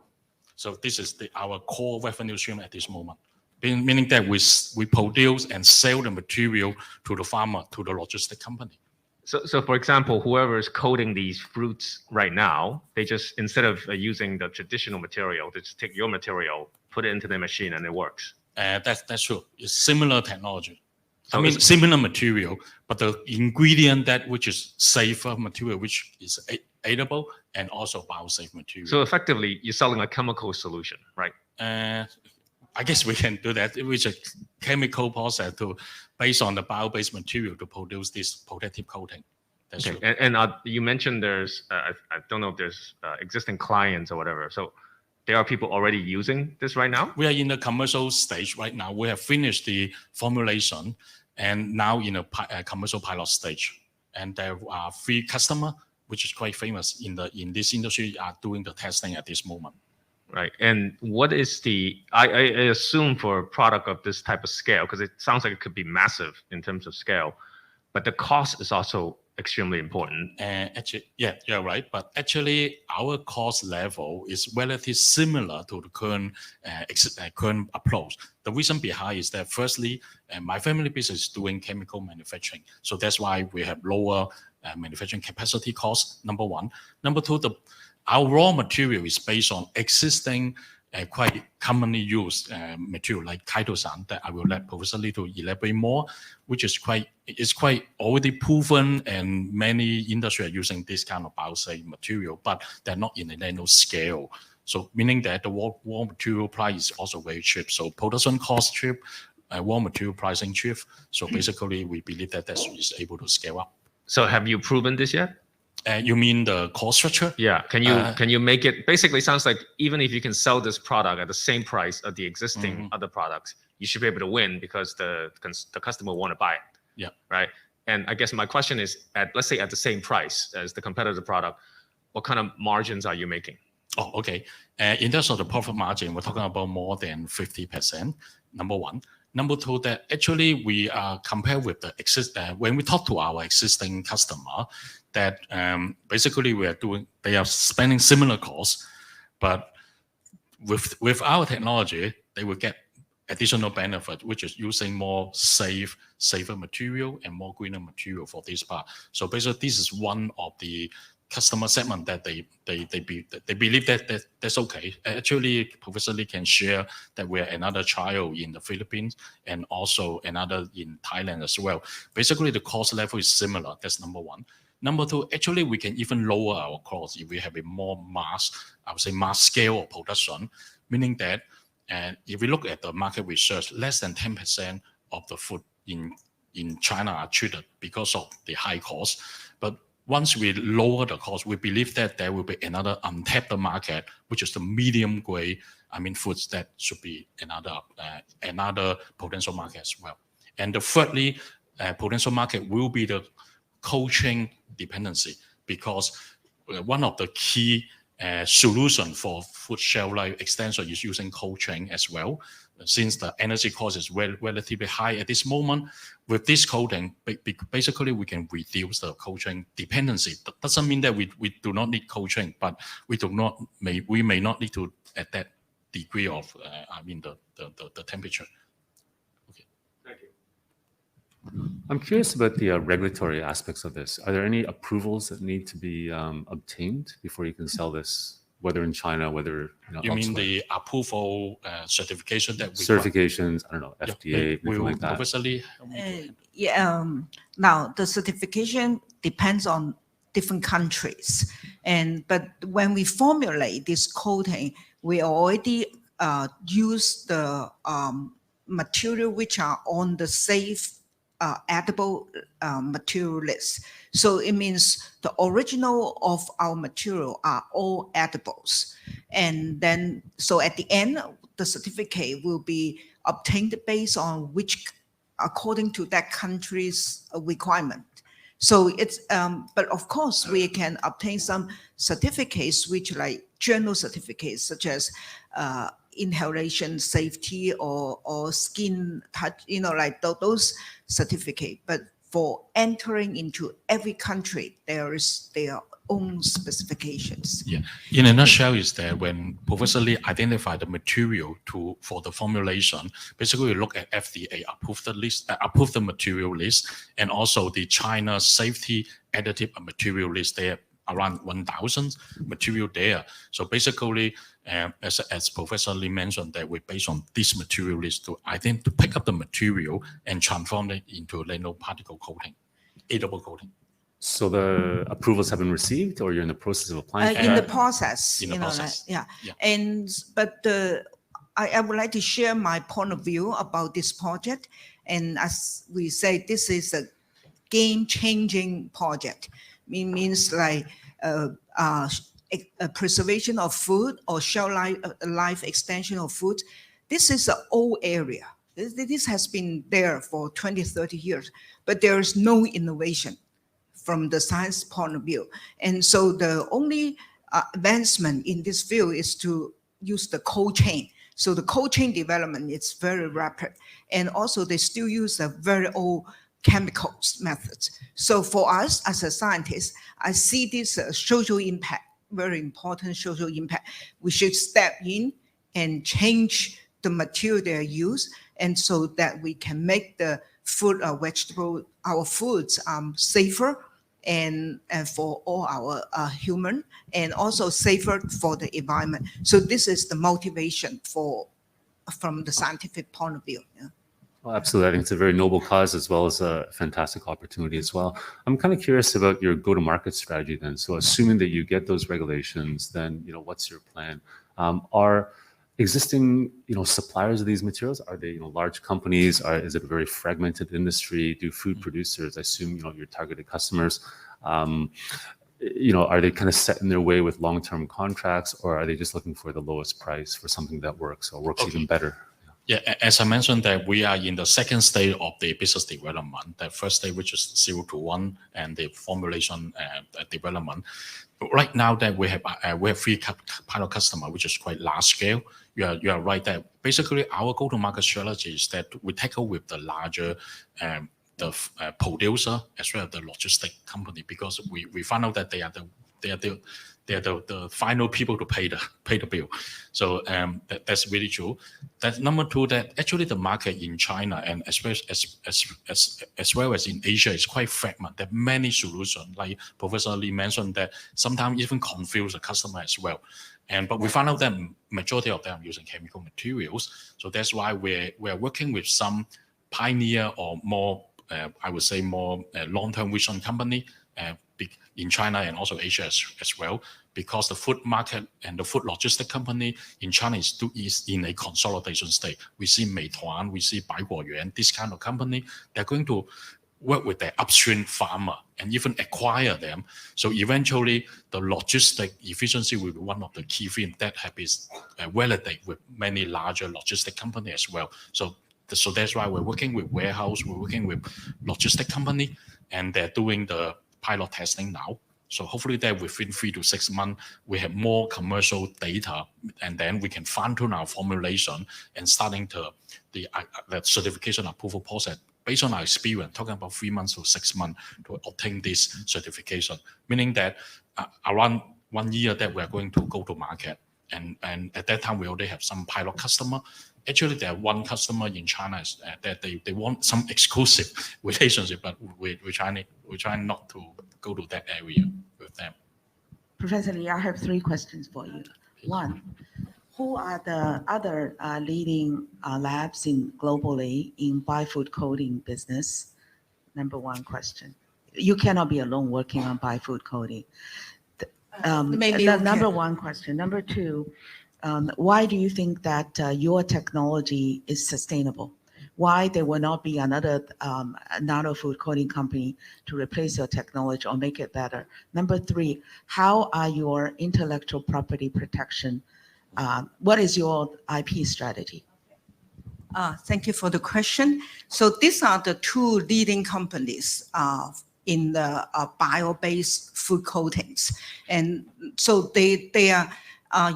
So this is our core revenue stream at this moment. Meaning that we produce and sell the material to the farmer, to the logistic company. So for example, whoever is coating these fruits right now, they just, instead of using the traditional material, they just take your material, put it into the machine, and it works. That's true. It's similar technology. So similar material, but the ingredient which is safer material, which is edible and also biosafe material. So effectively, you're selling a chemical solution, right? I guess we can do that. Which a chemical process based on the bio-based material to produce this protective coating. That's okay. true. And you mentioned there's, I don't know if there's existing clients or whatever. So there are people already using this right now? We are in the commercial stage right now. We have finished the formulation and now in a commercial pilot stage. And there are 3 customers, which is quite famous in this industry, are doing the testing at this moment. Right. And what is I assume for a product of this type of scale, because it sounds like it could be massive in terms of scale, but the cost is also extremely important. Actually, yeah, you're right. But actually, our cost level is relatively similar to the current approach. The reason behind is that firstly, my family business is doing chemical manufacturing. So that's why we have lower manufacturing capacity cost, number one. Number two, our raw material is based on existing quite commonly used material like chitosan that I will let Professor Lee to elaborate more, which is quite already proven, and many industries are using this kind of biosafe material, but they're not in a nano scale. So meaning that the raw material price is also very cheap. So production cost cheap, raw material pricing cheap. So basically, we believe that is able to scale up. So have you proven this yet? You mean the cost structure? Yeah. Can you make it? Basically, sounds like even if you can sell this product at the same price of the existing other products, you should be able to win because the customer will want to buy it. Yeah. Right. And I guess my question is, let's say at the same price as the competitor product, what kind of margins are you making? Oh, okay. In terms of the profit margin, we're talking about more than 50%. Number one. Number two, that actually we compare with when we talk to our existing customer, that basically they are spending similar costs, But with our technology, they will get additional benefit, which is using more safer material and more greener material for this part. So basically, this is one of the customer segment that they believe that that's okay. Actually, Professor Lee can share that we're another trial in the Philippines and also another in Thailand as well. Basically, the cost level is similar. That's number one. Number two, actually, we can even lower our cost if we have a more I would say mass scale of production, meaning that if we look at the market research, less than 10% of the food in China are treated because of the high cost. But once we lower the cost, we believe that there will be another untapped market, which is the medium grade, foods that should be another potential market as well. And the thirdly, potential market will be the cold chain dependency, because one of the key solution for food shelf life extension is using cold chain as well. Since the energy cost is relatively high at this moment, with this coating, basically we can reduce the cold chain dependency. That doesn't mean that we do not need cold chain, but we may not need to at that degree of the temperature. Okay. Thank you. I'm curious about the regulatory aspects of this. Are there any approvals that need to be obtained before you can sell this, whether in China, whether you mean the approval certification that we certifications? I don't know, FDA, we anything like that. Professor Lee? Now the certification depends on different countries, but when we formulate this coating, we already use the material which are on the safe edible material list. So it means the original of our material are all edibles. And then, so at the end, the certificate will be obtained based on according to that country's requirement. So it's, but of course we can obtain some certificates which like journal certificates such as inhalation safety or skin touch, like those certificates. But for entering into every country, there is their own specifications. Yeah, in a nutshell, is that when Professor Lee identified the material for the formulation, basically we look at FDA approved the material list, and also the China safety additive material list. There around 1,000 material there. So basically, as Professor Lee mentioned, that we based on this material list to pick up the material and transform it into a nanoparticle coating, edible coating. So the approvals have been received, or you're in the process of applying? In the process, in the process. yeah. But I would like to share my point of view about this project. And as we say, this is a game-changing project. It means like a preservation of food or shelf life extension of food. This is an old area. This has been there for 20, 30 years, but there is no innovation from the science point of view. And so the only advancement in this field is to use the cold chain. So the cold chain development is very rapid. And also they still use a very old chemicals methods. So for us as a scientist, I see this social impact, very important social impact. We should step in and change the material they use, and so that we can make the food or vegetable, our foods safer and for all our human, and also safer for the environment. So this is the motivation from the scientific point of view. Yeah. Well, absolutely. I think it's a very noble cause as well as a fantastic opportunity as well. I'm kind of curious about your go-to-market strategy then. So assuming that you get those regulations, then what's your plan? Are existing suppliers of these materials, are they large companies? Is it a very fragmented industry? Do food producers, I assume your targeted customers, are they kind of set in their way with long-term contracts, or are they just looking for the lowest price for something that works or works even better? Yeah, as I mentioned, that we are in the second stage of the business development. The first stage, which is 0 to 1, and the formulation development. Right now, that we have 3 pilot customers, which is quite large scale. You are right that basically our go-to-market strategy is that we tackle with the larger producer as well as the logistic company, because we found out that they are they're the final people to pay the bill. So that's really true. That's number two, that actually the market in China and as well as in Asia is quite fragmented. There are many solutions, like Professor Lee mentioned, that sometimes even confuse the customer as well. But we found out that majority of them are using chemical materials. So that's why we're working with some pioneer or more, I would say more long-term vision company in China and also Asia as well, because the food market and the food logistic company in China is in a consolidation state. We see Meituan, we see Baiguoyuan, this kind of company, they're going to work with their upstream farmer and even acquire them. So eventually the logistic efficiency will be one of the key things that have been validated with many larger logistic companies as well. So that's why we're working with warehouse, we're working with logistic company, and they're doing the pilot testing now. So hopefully that within 3 to 6 months, we have more commercial data, and then we can fine tune our formulation and starting the certification approval process. Based on our experience, talking about 3 months to 6 months to obtain this certification, meaning that around 1 year that we're going to go to market. And at that time, we already have some pilot customer. Actually, there are one customer in China that they want some exclusive relationship, but we're trying not to go to that area with them. Professor Lee, I have 3 questions for you. One, who are the other leading labs globally in biofood coating business? Number 1 question. You cannot be alone working on biofood coating. Maybe the okay. number 1 question. Number 2, why do you think that your technology is sustainable? Why there will not be another nano-food coating company to replace your technology or make it better? Number 3, how are your intellectual property protection? What is your IP strategy? Thank you for the question. So these are the 2 leading companies in the bio-based food coatings. And so they are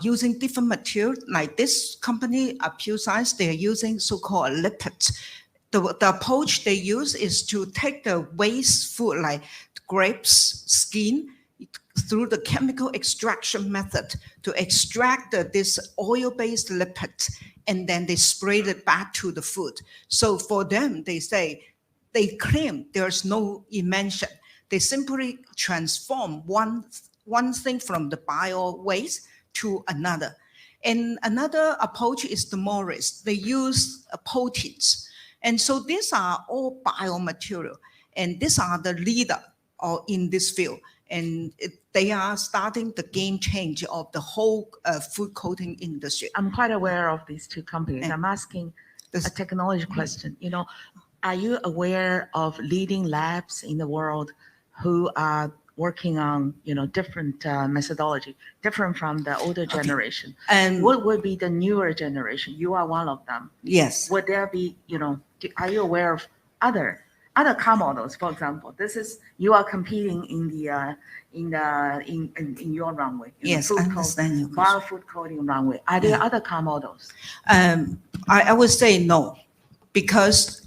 using different material. Like this company, Pure Science, they are using so-called lipids. The approach they use is to take the waste food like grapes skin through the chemical extraction method to extract this oil-based lipid, and then they spray it back to the food. So for them, they claim there's no invention. They simply transform one thing from the bio waste to another. And another approach is the Morris. They use proteins. And so these are all biomaterial. And these are the leader in this field. And they are starting the game change of the whole food coating industry. I'm quite aware of these 2 companies. And I'm asking a technology question. Are you aware of leading labs in the world who are working on, different methodology, different from the older generation? And what would be the newer generation? You are one of them. yes. Would there be, are you aware of other car models? For example, you are competing in your runway. Yes, I understand your question. Biofood coating runway. Are there other car models? I would say no, because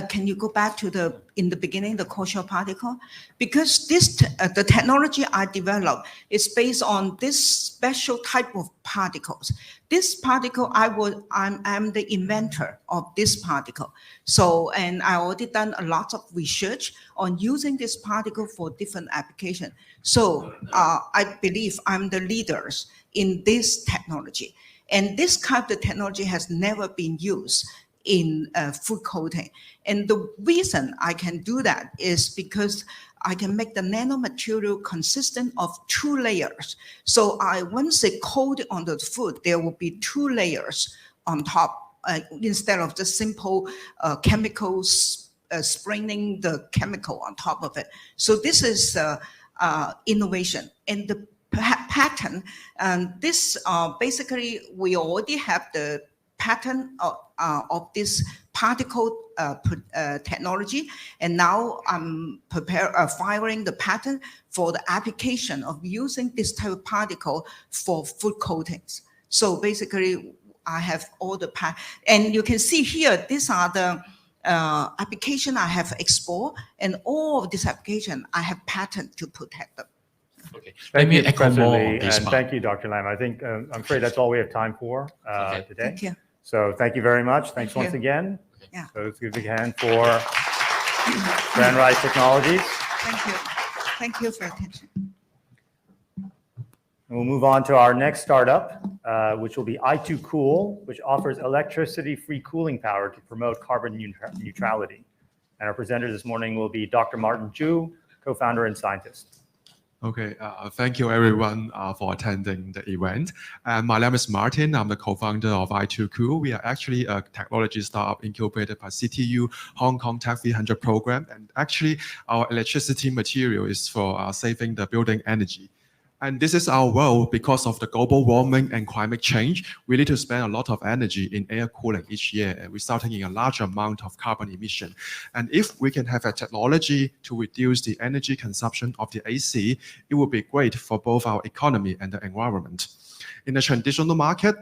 can you go back to in the beginning, the coaxial particle? Because the technology I developed is based on this special type of particles. This particle, I'm the inventor of this particle. So, and I already done a lot of research on using this particle for different applications. So I believe I'm the leaders in this technology. And this kind of technology has never been used in food coating. And the reason I can do that is because I can make the nanomaterial consistent of 2 layers. So once they coat on the food, there will be 2 layers on top instead of just simple chemicals spraying the chemical on top of it. So this is innovation. And the pattern, this basically we already have the pattern of this particle technology, and now I'm filing the patent for the application of using this type of particle for food coatings. So basically, I have all the and you can see here, these are the application I have explored, and all of this application I have patent to protect them. Okay. Let Thank me you, echo Professor more Lee, on this and part. thank you, Dr. Lam. I think I'm afraid that's all we have time for Okay. today. Thank you. So thank you very much. Thanks Thank once you. again. Yeah. So let's give a big hand for Grand Rise Technologies. Thank you. Thank you for your attention. And we'll move on to our next startup, which will be i2 Cool, which offers electricity-free cooling power to promote carbon neutrality. And our presenter this morning will be Dr. Martin Zhu, co-founder and scientist. Okay, thank you everyone for attending the event. And my name is Martin. I'm the co-founder of i2Cool. We are actually a technology startup incubated by CTU Hong Kong Tech 300 program. And actually, our electricity material is for saving the building energy. And this is our world because of the global warming and climate change. We need to spend a lot of energy in air cooling each year, resulting in a large amount of carbon emission. And if we can have a technology to reduce the energy consumption of the AC, it will be great for both our economy and the environment. In the traditional market,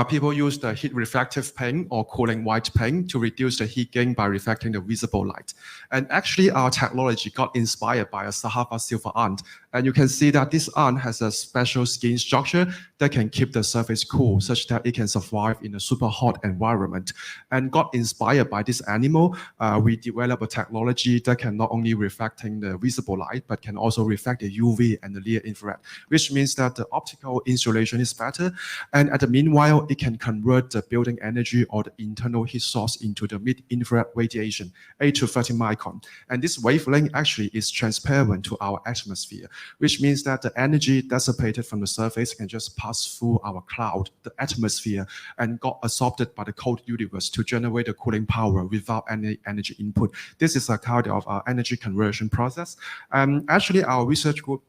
people use the heat reflective paint or cooling white paint to reduce the heat gain by reflecting the visible light. And actually, our technology got inspired by a Sahara silver ant. And you can see that this ant has a special skin structure that can keep the surface cool, such that it can survive in a super hot environment. And got inspired by this animal, we developed a technology that can not only reflecting the visible light, but can also reflect the UV and the near infrared, which means that the optical insulation is better. And at the meanwhile, it can convert the building energy or the internal heat source into the mid-infrared radiation, 8 to 30 micron. And this wavelength actually is transparent to our atmosphere, which means that the energy dissipated from the surface can just pass through our cloud, the atmosphere, and got absorbed by the cold universe to generate the cooling power without any energy input. This is a kind of energy conversion process. Actually, our research group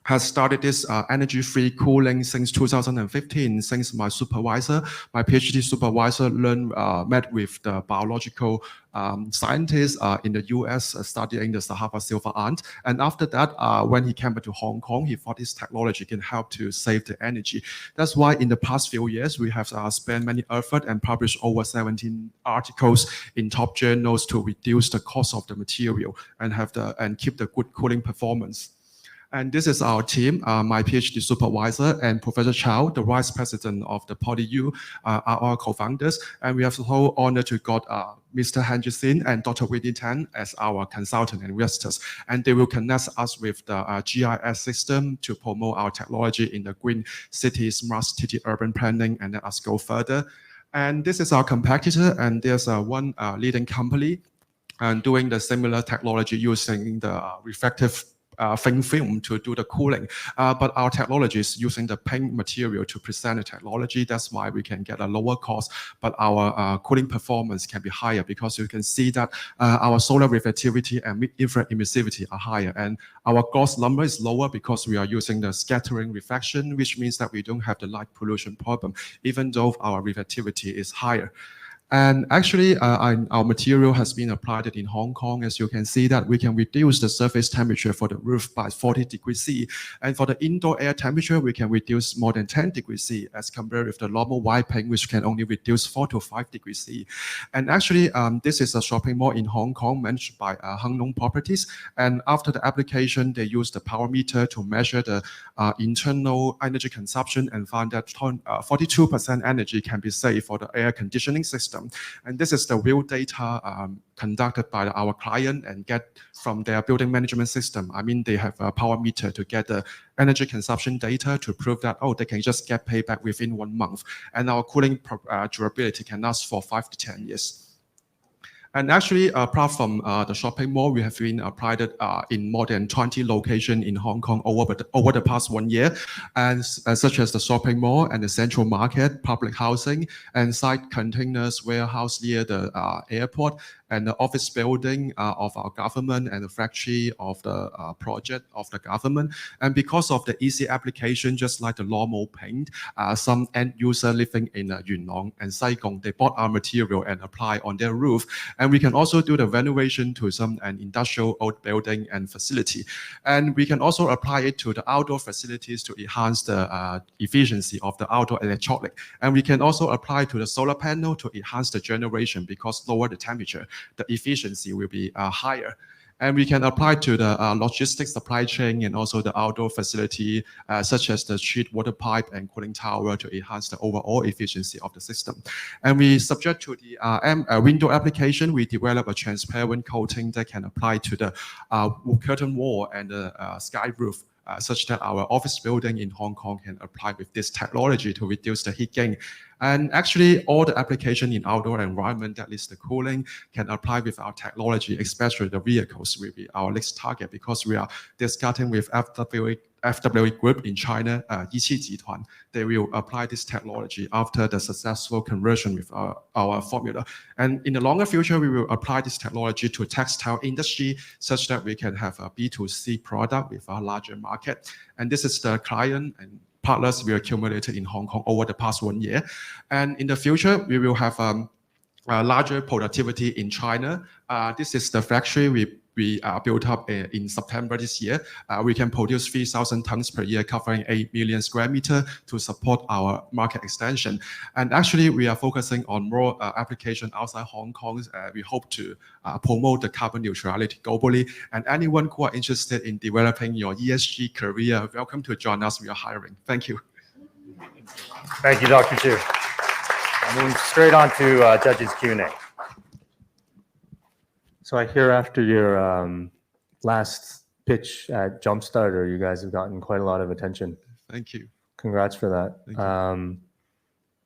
has started this energy-free cooling since 2015, since my supervisor, my PhD supervisor, met with the biological scientists in the US studying the Sahara silver ant. And after that, when he came back to Hong Kong, he thought this technology can help to save the energy. That's why in the past few years, we have spent many effort and published over 17 articles in top journals to reduce the cost of the material and keep the good cooling performance. And this is our team, my PhD supervisor and Professor Chow, the vice president of the PolyU, are our co-founders. And we have the whole honor to got Mr. Han Jisin and Dr. Whitney Tan as our consultant and investors. And they will connect us with the GIS system to promote our technology in the green city, smart city, urban planning, and let us go further. And this is our competitor, and there's one leading company doing the similar technology using the reflective thin film to do the cooling. But our technology is using the paint material to present the technology. That's why we can get a lower cost, but our cooling performance can be higher because you can see that our solar reflectivity and infrared emissivity are higher. And our Gauss number is lower because we are using the scattering reflection, which means that we don't have the light pollution problem, even though our reflectivity is higher. And actually, our material has been applied in Hong Kong. As you can see that we can reduce the surface temperature for the roof by 40 degrees C. And for the indoor air temperature, we can reduce more than 10 degrees C as compared with the normal white paint, which can only reduce 4 to 5 degrees C. And actually, this is a shopping mall in Hong Kong managed by Hang Lung Properties. And after the application, they use the power meter to measure the internal energy consumption and found that 42% energy can be saved for the air conditioning system. And this is the real data conducted by our client and get from their building management system. I mean, they have a power meter to get the energy consumption data to prove that, they can just get payback within 1 month. And our cooling durability can last for 5 to 10 years. And actually, apart from the shopping mall, we have been applied it in more than 20 locations in Hong Kong over the past 1 year, and such as the shopping mall and the central market, public housing, and site containers, warehouse near the airport, and the office building of our government and the factory of the project of the government. And because of the easy application, just like the normal paint, some end user living in Yuen Long and Saigon, they bought our material and apply on their roof. And we can also do the renovation to some industrial old building and facility. And we can also apply it to the outdoor facilities to enhance the efficiency of the outdoor electronic. And we can also apply to the solar panel to enhance the generation because lower the temperature, the efficiency will be higher. And we can apply to the logistics supply chain and also the outdoor facility, such as the sheet water pipe and cooling tower to enhance the overall efficiency of the system. And we subject to the window application, we develop a transparent coating that can apply to the curtain wall and the sky roof. Such that our office building in Hong Kong can apply with this technology to reduce the heat gain. And actually, all the application in outdoor environment, that is the cooling, can apply with our technology, especially the vehicles will be our next target because we are discussing with FWA Group in China, Yiqi Jituan. They will apply this technology after the successful conversion with our formula. And in the longer future, we will apply this technology to textile industry such that we can have a B2C product with a larger market. And this is the client and partners we accumulated in Hong Kong over the past 1 year. And in the future, we will have larger productivity in China. This is the factory we built up in September this year. We can produce 3,000 tons per year, covering 8 million square meters to support our market extension. And actually, we are focusing on more application outside Hong Kong. We hope to promote the carbon neutrality globally. And anyone who are interested in developing your ESG career, welcome to join us. We are hiring. Thank you. Thank you, Dr. Chu. Moving straight on to judges Q&A. So I hear after your last pitch at Jumpstarter, you guys have gotten quite a lot of attention. Thank you. Congrats for that. Thank you.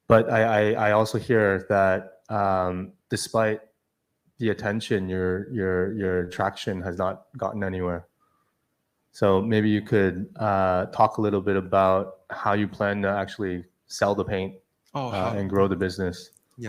But I also hear that despite the attention, your traction has not gotten anywhere. So maybe you could talk a little bit about how you plan to actually sell the paint and grow the business. We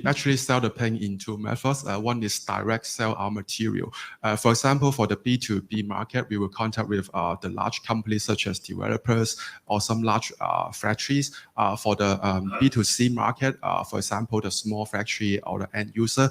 actually sell the paint in two methods. One is direct sell our material. For example, for the B2B market, we will contact with the large companies such as developers or some large factories. For the B2C market, for example, the small factory or the end user,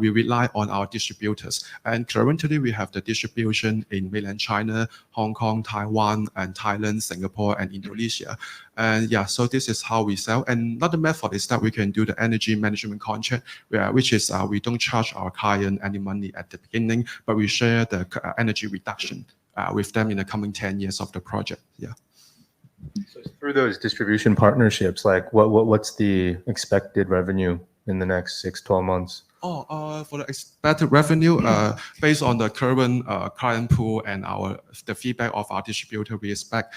we rely on our distributors. And currently, we have the distribution in mainland China, Hong Kong, Taiwan, and Thailand, Singapore, and Indonesia. And so this is how we sell. And another method is that we can do the energy management contract, which is we don't charge our client any money at the beginning, but we share the energy reduction with them in the coming 10 years of the project. So through those distribution partnerships, like what's the expected revenue in the next 6-12 months? For the expected revenue, based on the current client pool and the feedback of our distributor, we expect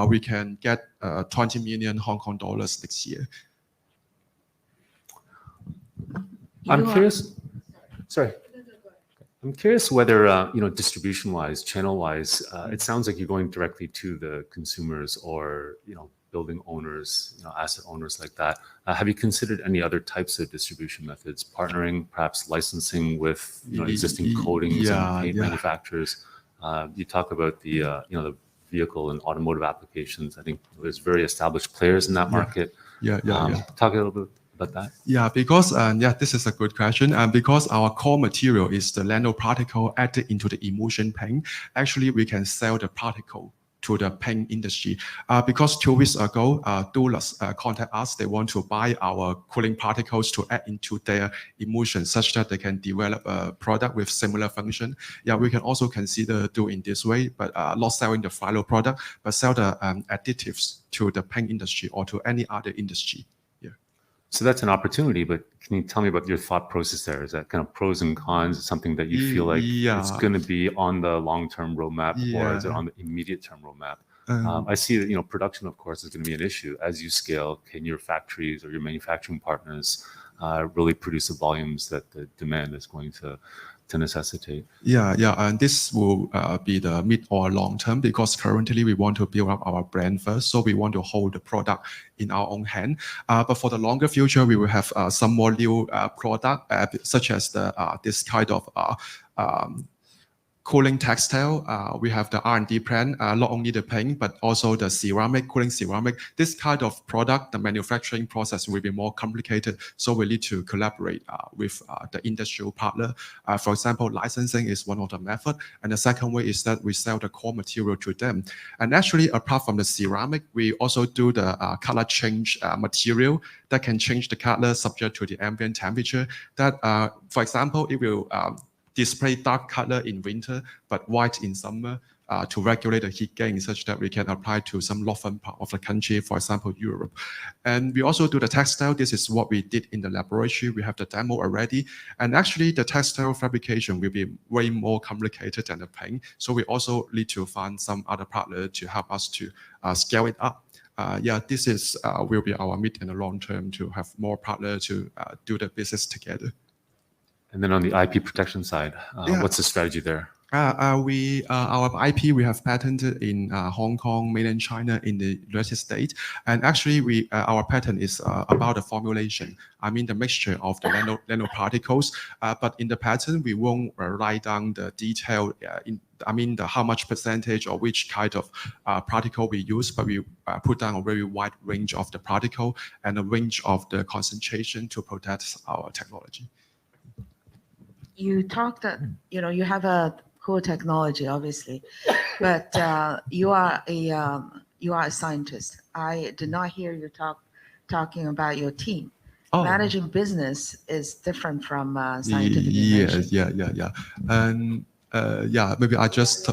we can get 20 million Hong Kong dollars next year. I'm curious. Sorry. I'm curious whether distribution-wise, channel-wise, it sounds like you're going directly to the consumers or building owners, asset owners like that. Have you considered any other types of distribution methods, partnering, perhaps licensing with existing coatings and paint manufacturers? You talk about the the vehicle and automotive applications. I think there's very established players in that market. Talk a little bit about that. Because this is a good question. And because our core material is the nanoparticle added into the emulsion paint, actually we can sell the particle to the paint industry. Because 2 weeks ago, dealers contact us. They want to buy our cooling particles to add into their emulsion such that they can develop a product with similar function. We can also consider doing this way, but not selling the final product, but sell the additives to the paint industry or to any other industry. So that's an opportunity, but can you tell me about your thought process there? Is that kind of pros and cons, something that you feel like it's going to be on the long-term roadmap, or is it on the immediate-term roadmap? I see that production, of course, is going to be an issue as you scale. Can your factories or your manufacturing partners really produce the volumes that the demand is going to necessitate? And this will be the mid or long term, because currently we want to build up our brand first, so we want to hold the product in our own hand. But for the longer future, we will have some more new product, such as this kind of cooling textile. We have the R&D plan, not only the paint, but also the ceramic, cooling ceramic. This kind of product, the manufacturing process will be more complicated. So we need to collaborate with the industrial partner. For example, licensing is one of the methods. And the second way is that we sell the core material to them. And actually, apart from the ceramic, we also do the color change material that can change the color subject to the ambient temperature. That, for example, it will display dark color in winter, but white in summer to regulate the heat gain such that we can apply to some northern part of the country, for example, Europe. And we also do the textile. This is what we did in the laboratory. We have the demo already. And actually the textile fabrication will be way more complicated than the paint. So we also need to find some other partner to help us to scale it up. This is will be our mid and the long term to have more partners to do the business together. And then on the IP protection side, what's the strategy there? Our IP we have patented in Hong Kong, mainland China, in the United States, and actually our patent is about the formulation. I mean the mixture of the nanoparticles. But in the patent we won't write down the detail. How much percentage or which kind of particle we use, but we put down a very wide range of the particle and a range of the concentration to protect our technology. You talked that, you have a cool technology, obviously, but you are a scientist. I did not hear you talking about your team. Oh. Managing business is different from scientific invention. Yeah. And maybe I just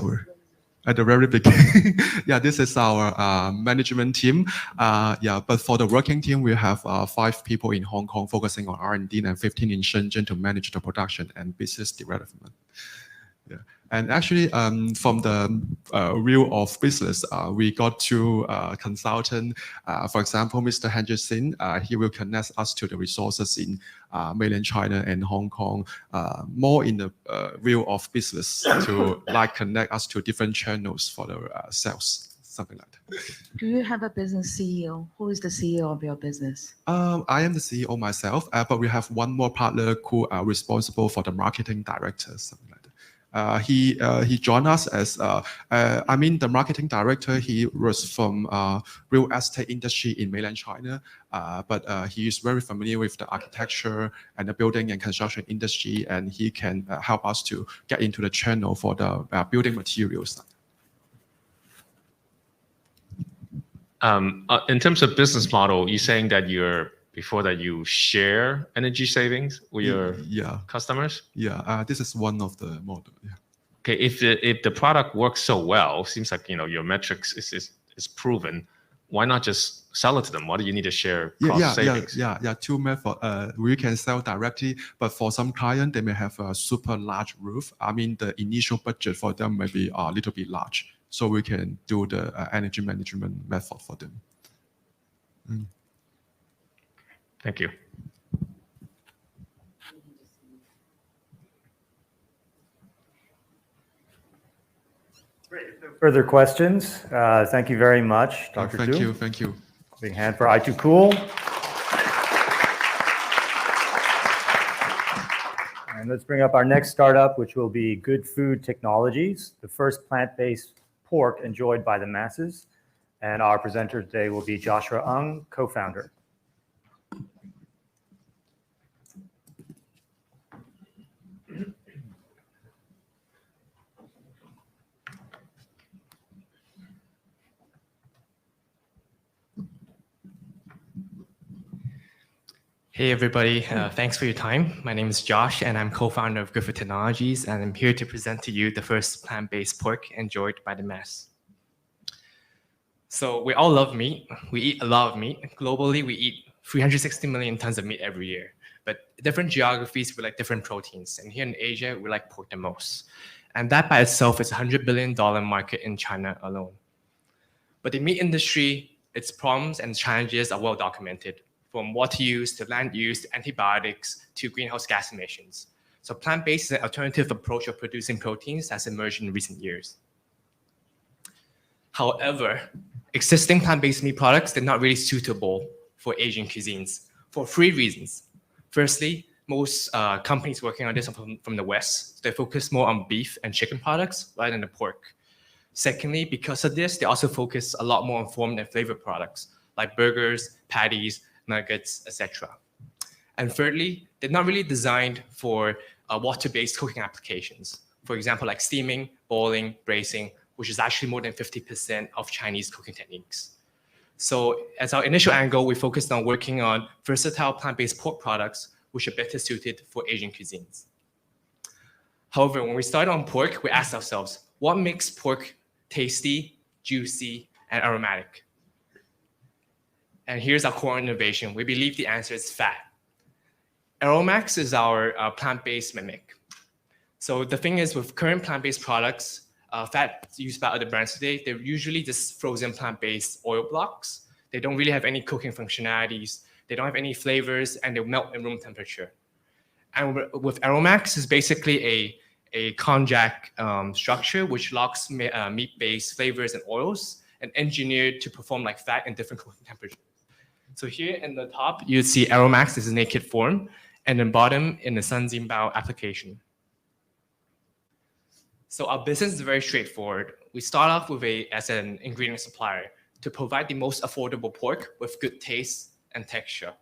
at the very beginning. This is our management team. But for the working team, we have 5 people in Hong Kong focusing on R&D and 15 in Shenzhen to manage the production and business development. And actually, from the view of business, we got 2 consultants. For example, Mr. Henderson, he will connect us to the resources in mainland China and Hong Kong, more in the view of business to connect us to different channels for the sales, something like that. Do you have a business CEO? Who is the CEO of your business? I am the CEO myself, but we have one more partner who are responsible for the marketing director, something like that. He joined us as the marketing director. He was from real estate industry in mainland China, but he is very familiar with the architecture and the building and construction industry, and he can help us to get into the channel for the building materials. In terms of business model, you're saying that before that you share energy savings with your customers? This is one of the model. Okay, if the product works so well, seems like your metrics is proven. Why not just sell it to them? Why do you need to share cost savings? 2 methods. We can sell directly, but for some client they may have a super large roof. The initial budget for them may be a little bit large, so we can do the energy management method for them. Thank you. Great. If no further questions, thank you very much, Dr. Tu. Thank you. Big hand for i2Cool. And let's bring up our next startup, which will be Good Food Technologies, the first plant-based pork enjoyed by the masses. And our presenter today will be Joshua Ng, co-founder. Hey everybody, thanks for your time. My name is Josh and I'm co-founder of Good Food Technologies, and I'm here to present to you the first plant-based pork enjoyed by the mass. So we all love meat. We eat a lot of meat. Globally, we eat 360 million tons of meat every year, but different geographies we like different proteins. And here in Asia, we like pork the most. And that by itself is a $100 billion market in China alone. But the meat industry, its problems and challenges are well documented, from water use to land use to antibiotics to greenhouse gas emissions. So plant-based is an alternative approach of producing proteins that's emerged in recent years. However, existing plant-based meat products are not really suitable for Asian cuisines for 3 reasons. Firstly, most companies working on this are from the West. They focus more on beef and chicken products rather than the pork. Secondly, because of this, they also focus a lot more on form and flavor products like burgers, patties, nuggets, etc. And thirdly, they're not really designed for water-based cooking applications. For example, like steaming, boiling, braising, which is actually more than 50% of Chinese cooking techniques. So as our initial angle, we focused on working on versatile plant-based pork products, which are better suited for Asian cuisines. However, when we started on pork, we asked ourselves, what makes pork tasty, juicy, and aromatic? And here's our core innovation. We believe the answer is fat. Aromax is our plant-based mimic. So the thing is, with current plant-based products, fat used by other brands today, they're usually just frozen plant-based oil blocks. They don't really have any cooking functionalities. They don't have any flavors, and they melt in room temperature. And with Aromax, it's basically a konjac structure which locks meat-based flavors and oils and engineered to perform like fat in different cooking temperatures. So here in the top, you see Aromax is a naked form, and then bottom in the Sanjianbao application. So our business is very straightforward. We start off with as an ingredient supplier to provide the most affordable pork with good taste and texture.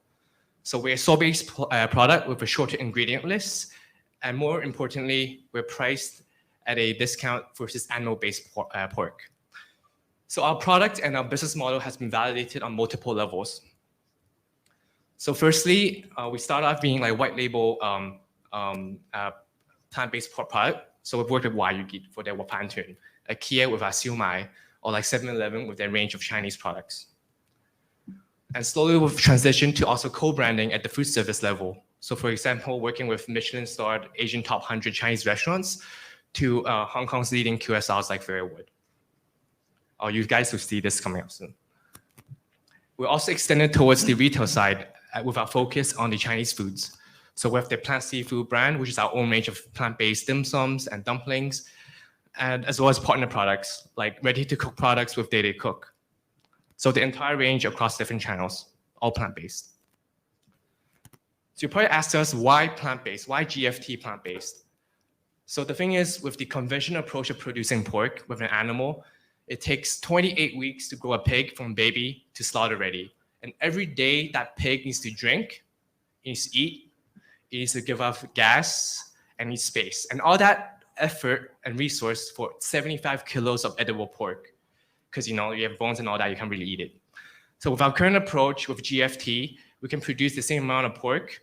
So we're a soy-based product with a shorter ingredient list, and more importantly, we're priced at a discount versus animal-based pork. So our product and our business model has been validated on multiple levels. So firstly, we start off being like white label plant-based pork product. So we've worked with Wayugi for their Wapantun, IKEA with our siumai, or like 7-Eleven with their range of Chinese products. And slowly we've transitioned to also co-branding at the food service level. So for example, working with Michelin-starred Asian top 100 Chinese restaurants to Hong Kong's leading QSRs like Fairwood. Oh, you guys will see this coming up soon. We're also extended towards the retail side with our focus on the Chinese foods. So we have the Plant Seafood brand, which is our own range of plant-based dim sums and dumplings, and as well as partner products like ready-to-cook products with Day Cook. So the entire range across different channels, all plant-based. So you probably asked us, why plant-based? Why GFT plant-based? So the thing is, with the conventional approach of producing pork with an animal, it takes 28 weeks to grow a pig from baby to slaughter ready. And every day that pig needs to drink, it needs to eat, it needs to give off gas, and needs space. And all that effort and resource for 75 kilos of edible pork. Because you have bones and all that, you can't really eat it. So with our current approach with GFT, we can produce the same amount of pork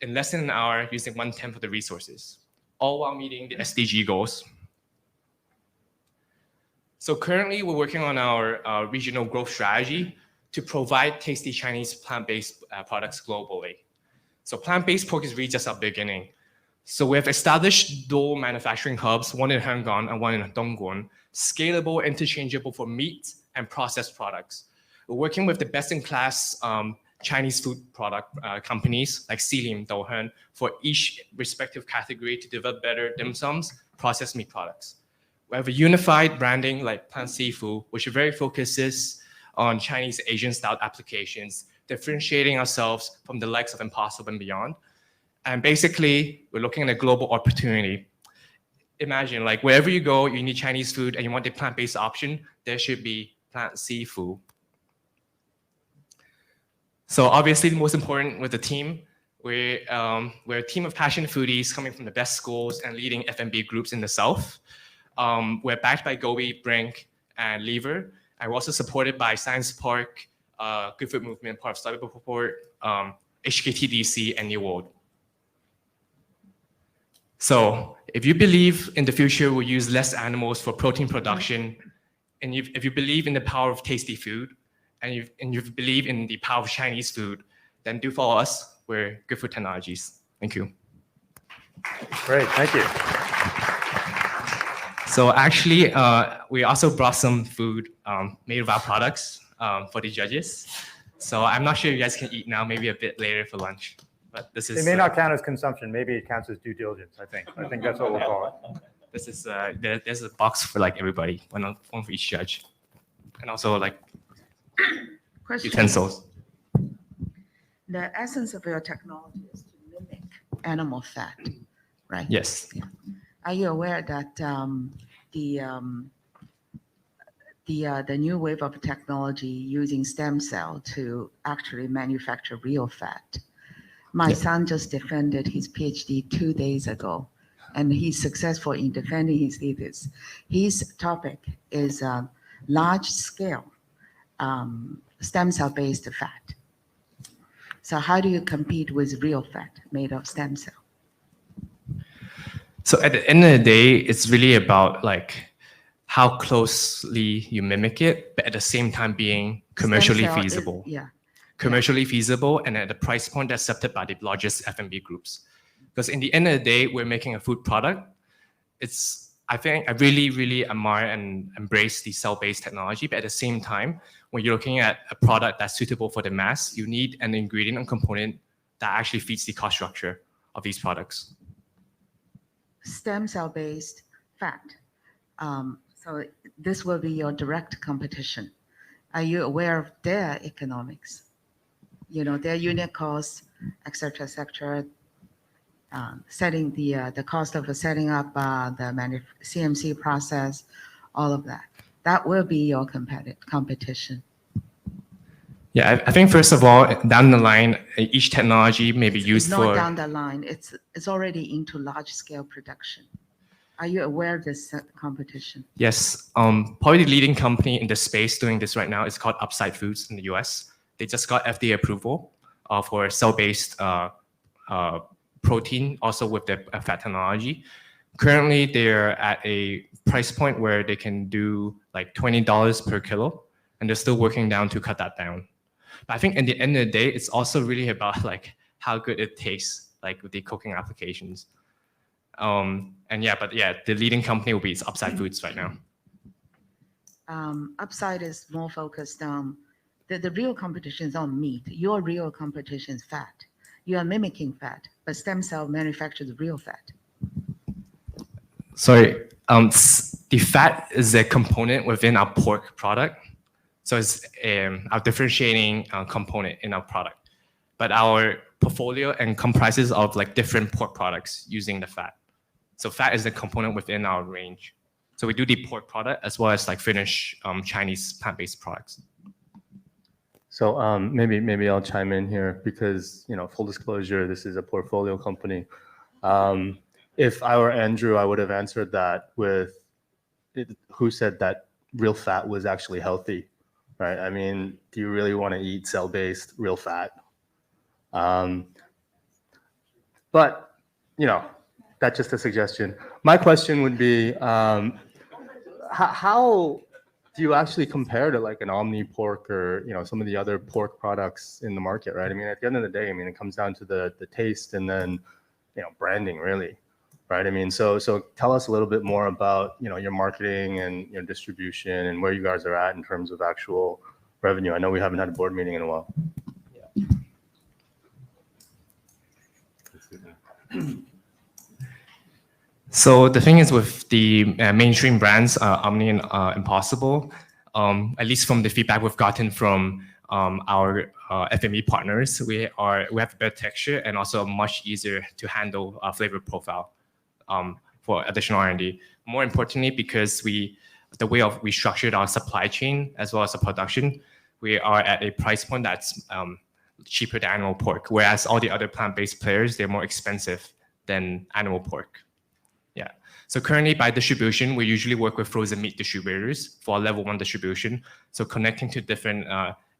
in less than an hour using 1/10 of the resources, all while meeting the SDG goals. So currently, we're working on our regional growth strategy to provide tasty Chinese plant-based products globally. So plant-based pork is really just our beginning. So we have established dual manufacturing hubs, one in Yangon and one in Dongguan, scalable, interchangeable for meat and processed products. We're working with the best-in-class Chinese food product companies like Sealim, Douhan, for each respective category to develop better dim sums, processed meat products. We have a unified branding like Plant Seafood, which very focuses on Chinese Asian-style applications, differentiating ourselves from the likes of Impossible and Beyond. And basically, we're looking at a global opportunity. Imagine, like, wherever you go, you need Chinese food and you want a plant-based option, there should be Plant Seafood. So obviously, the most important with the team, we're a team of passionate foodies coming from the best schools and leading F&B groups in the South. We're backed by Gobi, Brink, and Lever. And we're also supported by Science Park, Good Food Movement, part of Startup Report, HKTDC, and New World. So if you believe in the future we'll use less animals for protein production, and if you believe in the power of tasty food, and you believe in the power of Chinese food, then do follow us. We're Good Food Technologies. Thank you. Great, thank you. So actually, we also brought some food made of our products for the judges. So I'm not sure if you guys can eat now, maybe a bit later for lunch. But this is. It may not count as consumption. Maybe it counts as due diligence. I think that's what we'll call it. This is there's a box for like everybody, one for each judge, and also like utensils. The essence of your technology is to mimic animal fat, right? Yes. Yeah. Are you aware that the new wave of technology using stem cell to actually manufacture real fat? My son just defended his PhD 2 days ago, and he's successful in defending his thesis. His topic is large-scale stem cell-based fat. So how do you compete with real fat made of stem cell? So at the end of the day, it's really about like how closely you mimic it, but at the same time being commercially Stem cell is- feasible. Yeah. Commercially feasible and at a price point that's accepted by the largest F&B groups. Because in the end of the day, we're making a food product. I think I really, really admire and embrace the cell-based technology, but at the same time, when you're looking at a product that's suitable for the mass, you need an ingredient and component that actually fits the cost structure of these products. Stem cell based fat. So this will be your direct competition. Are you aware of their economics? You know, their unit costs, et cetera, setting the cost of setting up the CMC process, all of that. That will be your competition. Yeah, I think first of all, down the line, each technology may be used It's for. not down the line. It's already into large scale production. Are you aware of this competition? Yes, probably the leading company in the space doing this right now is called Upside Foods in the US. They just got FDA approval for cell-based protein, also with their fat technology. Currently, they're at a price point where they can do like $20 per kilo, and they're still working down to cut that down. But I think at the end of the day, it's also really about like how good it tastes, like with the cooking applications. The leading company will be Upside Foods right now. Upside is more focused on the real competition is on meat. Your real competition is fat. You are mimicking fat, but stem cell manufactures real fat. Sorry, the fat is a component within our pork product. So it's our differentiating component in our product. But our portfolio comprises of like different pork products using the fat. So fat is a component within our range. So we do the pork product as well as like finished Chinese plant-based products. So maybe I'll chime in here because, you know, full disclosure, this is a portfolio company. If I were Andrew, I would have answered that with who said that real fat was actually healthy, right? I mean, do you really want to eat cell-based real fat? But, you know, that's just a suggestion. My question would be, how do you actually compare to like an Omni pork or, you know, some of the other pork products in the market, right? I mean, at the end of the day, I mean, it comes down to the taste and then, you know, branding really, right? I mean, so tell us a little bit more about, you know, your marketing and your distribution and where you guys are at in terms of actual revenue. I know we haven't had a board meeting in a while. So the thing is with the mainstream brands, Omni and Impossible, at least from the feedback we've gotten from our FME partners, we have a better texture and also a much easier to handle flavor profile for additional R&D. More importantly, because we structured our supply chain as well as the production, we are at a price point that's cheaper than animal pork, whereas all the other plant-based players, they're more expensive than animal pork. Yeah. So currently by distribution, we usually work with frozen meat distributors for level 1 distribution. So connecting to different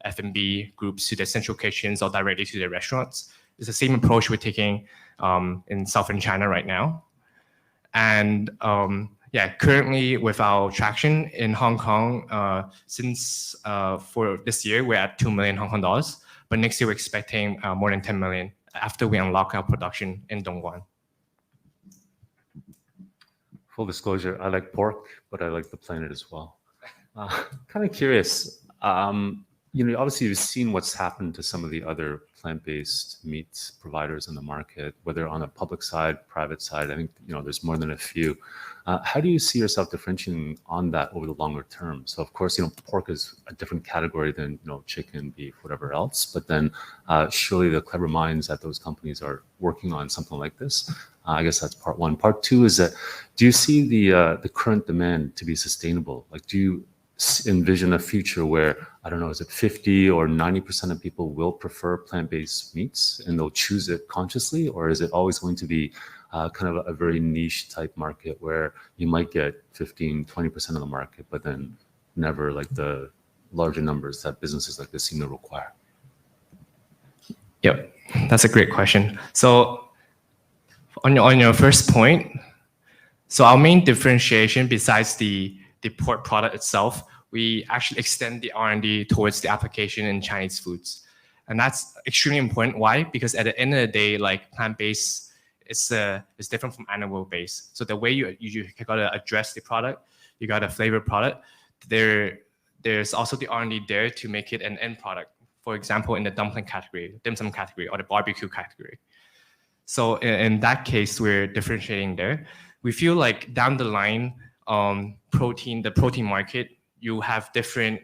F&B groups to their central kitchens or directly to their restaurants. It's the same approach we're taking in Southern China right now. And currently with our traction in Hong Kong, since for this year, we're at 2 million Hong Kong dollars. But next year, we're expecting more than 10 million after we unlock our production in Dongguan. Full disclosure, I like pork, but I like the planet as well. Kind of curious, you know, obviously you've seen what's happened to some of the other plant-based meat providers in the market, whether on a public side, private side. I think, you know, there's more than a few. How do you see yourself differentiating on that over the longer term? So of course, you know, pork is a different category than, you know, chicken, beef, whatever else. But then surely the clever minds at those companies are working on something like this. I guess that's part one. Part two is that, do you see the current demand to be sustainable? Like, do you envision a future where, I don't know, is it 50 or 90% of people will prefer plant-based meats and they'll choose it consciously? Or is it always going to be kind of a very niche type market where you might get 15, 20% of the market, but then never like the larger numbers that businesses like this seem to require? Yep, that's a great question. So on your first point, So our main differentiation, besides the pork product itself, we actually extend the R&D towards the application in Chinese foods. And that's extremely important. Why? Because at the end of the day, like plant-based is different from animal-based. So the way you gotta address the product, you gotta flavor product. There's also the R&D there to make it an end product. For example, in the dumpling category, dim sum category, or the barbecue category. So in that case, we're differentiating there. We feel like down the line, the protein market, you have different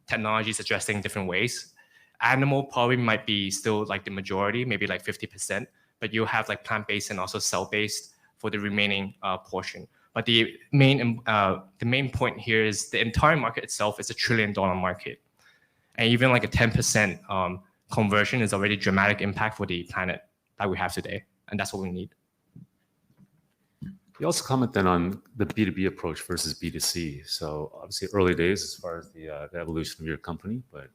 technologies addressing different ways. Animal probably might be still like the majority, maybe like 50%, but you have like plant-based and also cell-based for the remaining portion. But the main point here is the entire market itself is $1 trillion market. And even like a 10% conversion is already dramatic impact for the planet that we have today. And that's what we need. You also comment then on the B2B approach versus B2C. So obviously early days as far as the evolution of your company, but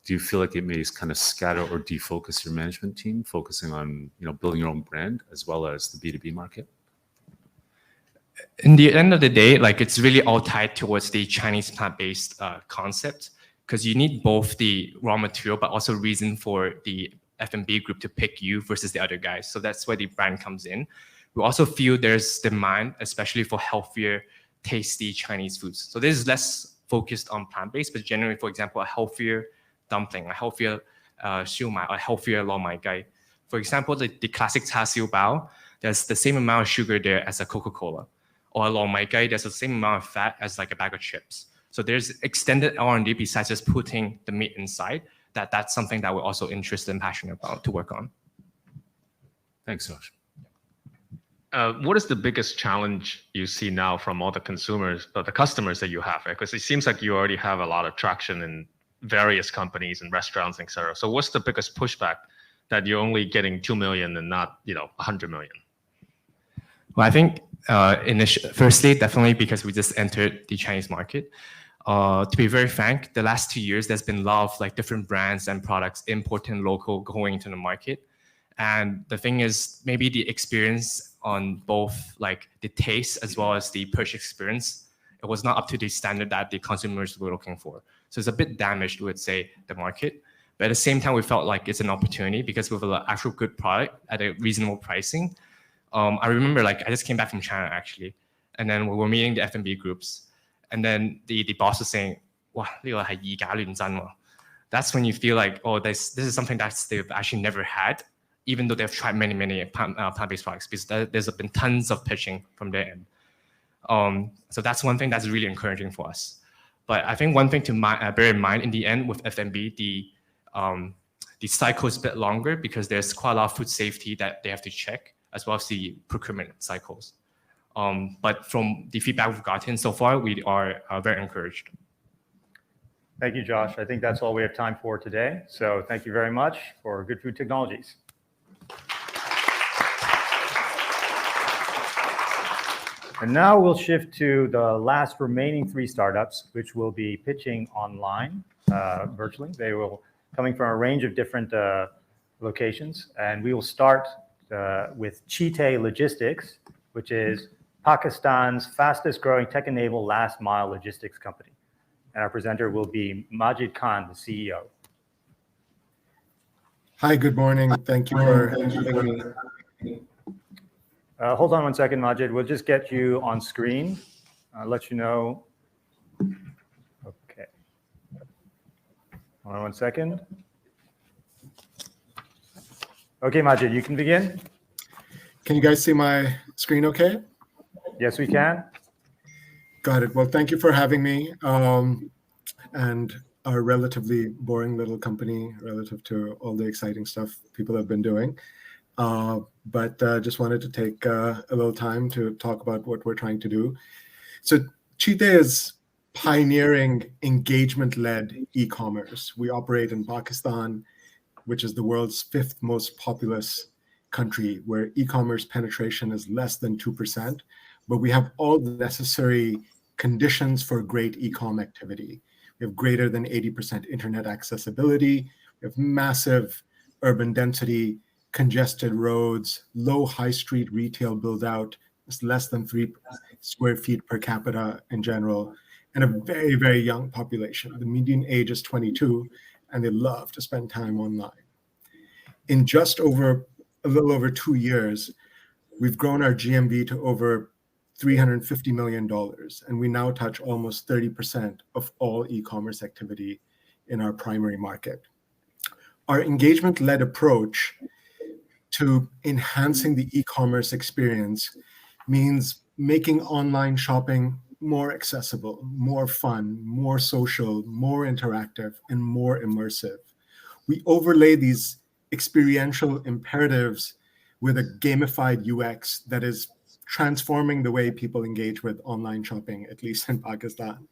do you feel like it may kind of scatter or defocus your management team, focusing on building your own brand as well as the B2B market? In the end of the day, like it's really all tied towards the Chinese plant-based concept, because you need both the raw material but also reason for the F&B group to pick you versus the other guys. So that's where the brand comes in. We also feel there's demand, especially for healthier, tasty Chinese foods. So this is less focused on plant-based, but generally, for example, a healthier dumpling, a healthier siu mai, a healthier lo mai gai. For example, the classic char siu bao, there's the same amount of sugar there as a Coca-Cola. Or a lo mai gai, there's the same amount of fat as like a bag of chips. So there's extended R&D besides just putting the meat inside. That's something that we're also interested and passionate about to work on. Thanks, Josh. What is the biggest challenge you see now from all the consumers, or the customers that you have? Because it seems like you already have a lot of traction in various companies and restaurants, et cetera. So what's the biggest pushback that you're only getting 2 million and not 100 million? Well, I think firstly, definitely because we just entered the Chinese market. To be very frank, the last 2 years, there's been a lot of like different brands and products, imported and local, going into the market. And the thing is, maybe the experience on both like the taste as well as the purchase experience, it was not up to the standard that the consumers were looking for. So it's a bit damaged, we would say, the market. But at the same time, we felt like it's an opportunity because with an actual good product at a reasonable pricing. I remember like I just came back from China actually, and then we were meeting the F&B groups, and then the boss was saying, "Wow, 呢個係以假亂真喎." That's when you feel like, oh, this is something that they've actually never had, even though they've tried many plant-based products, because there's been tons of pitching from their end. So that's one thing that's really encouraging for us. But I think one thing to bear in mind in the end with F&B, the cycle is a bit longer because there's quite a lot of food safety that they have to check, as well as the procurement cycles. But from the feedback we've gotten so far, we are very encouraged. Thank you, Josh. I think that's all we have time for today. So thank you very much for Good Food Technologies. And now we'll shift to the last remaining 3 startups, which will be pitching online, virtually. They will coming from a range of different locations. And we will start with Cheetah Logistics, which is Pakistan's fastest growing tech-enabled last mile logistics company. And our presenter will be Majid Khan, the CEO. Hi, good morning. Thank you for having me. Hold on one second, Majid. We'll just get you on screen. I'll let you know. Okay. Hold on one second. Okay, Majid, you can begin. Can you guys see my screen okay? Yes, we can. Got it. Well, thank you for having me. And a relatively boring little company relative to all the exciting stuff people have been doing. But just wanted to take a little time to talk about what we're trying to do. So Cheetah is pioneering engagement-led e-commerce. We operate in Pakistan, which is the world's 5th most populous country, where e-commerce penetration is less than 2%, but we have all the necessary conditions for great e-com activity. We have greater than 80% internet accessibility. We have massive urban density, congested roads, low high street retail build out, It's less than 3 square feet per capita in general, and a very, very young population. The median age is 22, and they love to spend time online. In just a little over 2 years, we've grown our GMV to over $350 million, and we now touch almost 30% of all e-commerce activity in our primary market. Our engagement-led approach to enhancing the e-commerce experience means making online shopping more accessible, more fun, more social, more interactive, and more immersive. We overlay these experiential imperatives with a gamified UX that is transforming the way people engage with online shopping, at least in Pakistan.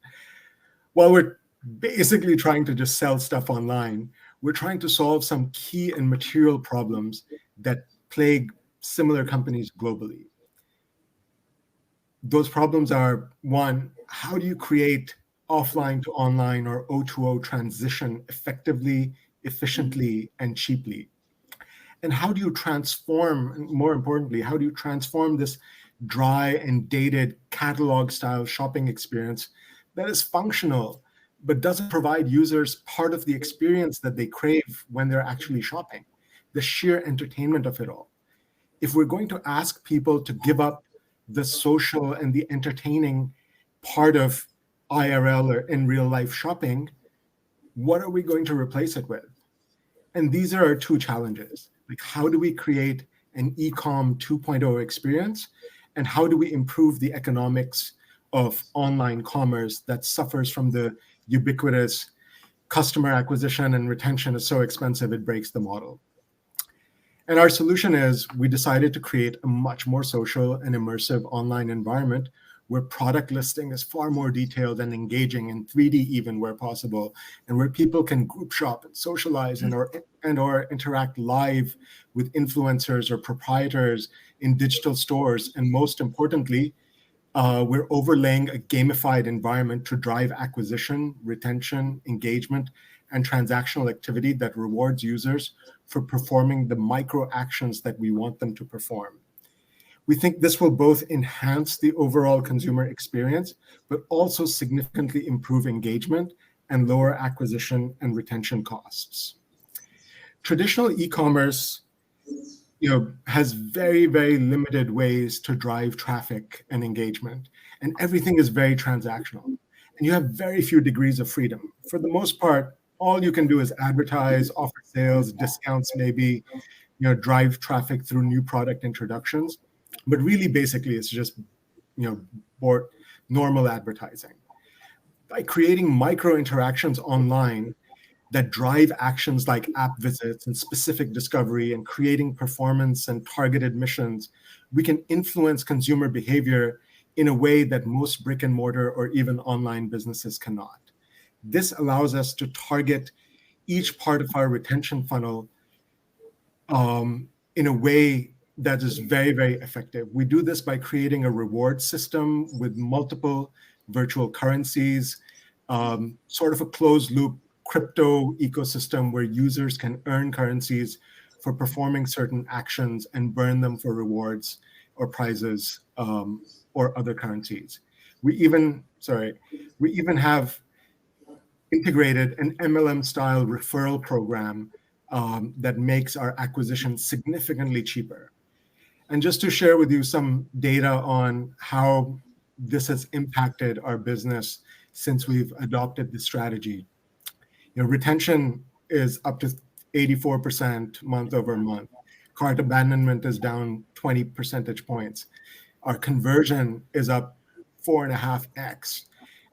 While we're basically trying to just sell stuff online, we're trying to solve some key and material problems that plague similar companies globally. Those problems are, one, how do you create offline to online or O2O transition effectively, efficiently, and cheaply? And how do you transform, more importantly, how do you transform this dry and dated catalog style shopping experience that is functional, but doesn't provide users part of the experience that they crave when they're actually shopping, the sheer entertainment of it all? If we're going to ask people to give up the social and the entertaining part of IRL or in real life shopping, what are we going to replace it with? And these are our two challenges. Like, how do we create an e-com 2.0 experience? And how do we improve the economics of online commerce that suffers from the ubiquitous customer acquisition and retention is so expensive it breaks the model? And our solution is we decided to create a much more social and immersive online environment where product listing is far more detailed and engaging in 3D even where possible, and where people can group shop and socialize and or interact live with influencers or proprietors in digital stores. And most importantly, we're overlaying a gamified environment to drive acquisition, retention, engagement, and transactional activity that rewards users for performing the micro actions that we want them to perform. We think this will both enhance the overall consumer experience, but also significantly improve engagement and lower acquisition and retention costs. Traditional e-commerce, has very, very limited ways to drive traffic and engagement, and everything is very transactional. And you have very few degrees of freedom. For the most part, all you can do is advertise, offer sales, discounts, maybe, drive traffic through new product introductions. But really, basically, it's just, normal advertising. By creating micro interactions online that drive actions like app visits and specific discovery and creating performance and targeted missions, we can influence consumer behavior in a way that most brick and mortar or even online businesses cannot. This allows us to target each part of our retention funnel in a way that is very, very effective. We do this by creating a reward system with multiple virtual currencies, sort of a closed loop crypto ecosystem where users can earn currencies for performing certain actions and burn them for rewards or prizes or other currencies. We even have integrated an MLM style referral program that makes our acquisition significantly cheaper. And just to share with you some data on how this has impacted our business since we've adopted this strategy. Retention is up to 84% month over month. Cart abandonment is down 20 percentage points. Our conversion is up 4.5x,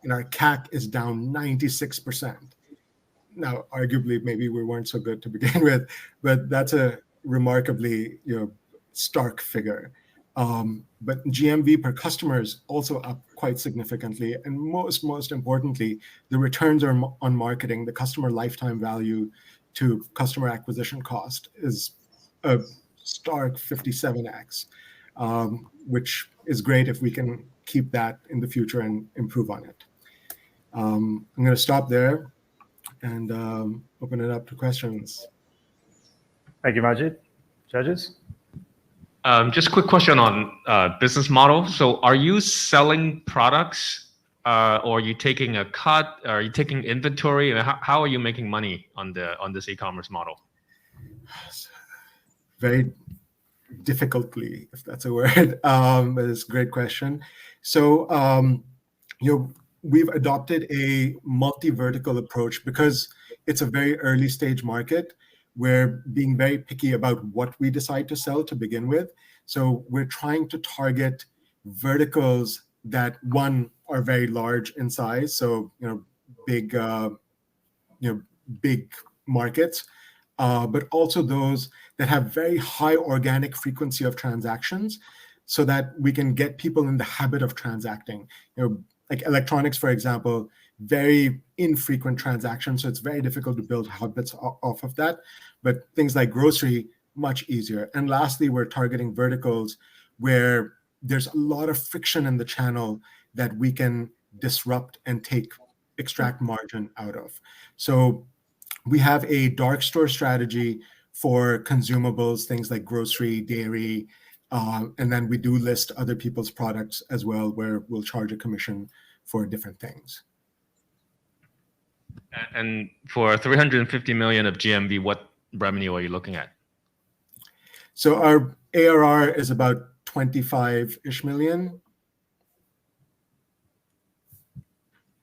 and our CAC is down 96%. Now, arguably, maybe we weren't so good to begin with, but that's a remarkably, stark figure. But GMV per customer is also up quite significantly. And most importantly, the returns on marketing, the customer lifetime value to customer acquisition cost is a stark 57x, which is great if we can keep that in the future and improve on it. I'm going to stop there and open it up to questions. Thank you, Majid. Judges? Just a quick question on business model. So are you selling products or are you taking a cut? Are you taking inventory? And how are you making money on this e-commerce model? Very difficultly, if that's a word. But it's a great question. So, we've adopted a multi-vertical approach because it's a very early stage market. We're being very picky about what we decide to sell to begin with. So we're trying to target verticals that, one, are very large in size. So, big, big markets, but also those that have very high organic frequency of transactions, so that we can get people in the habit of transacting. Like electronics, for example, very infrequent transactions, so it's very difficult to build habits off of that. But things like grocery, much easier. And lastly, we're targeting verticals where there's a lot of friction in the channel that we can disrupt and extract margin out of. So we have a dark store strategy for consumables, things like grocery, dairy, and then we do list other people's products as well, where we'll charge a commission for different things. And for 350 million of GMV, what revenue are you looking at? So our ARR is about 25-ish million.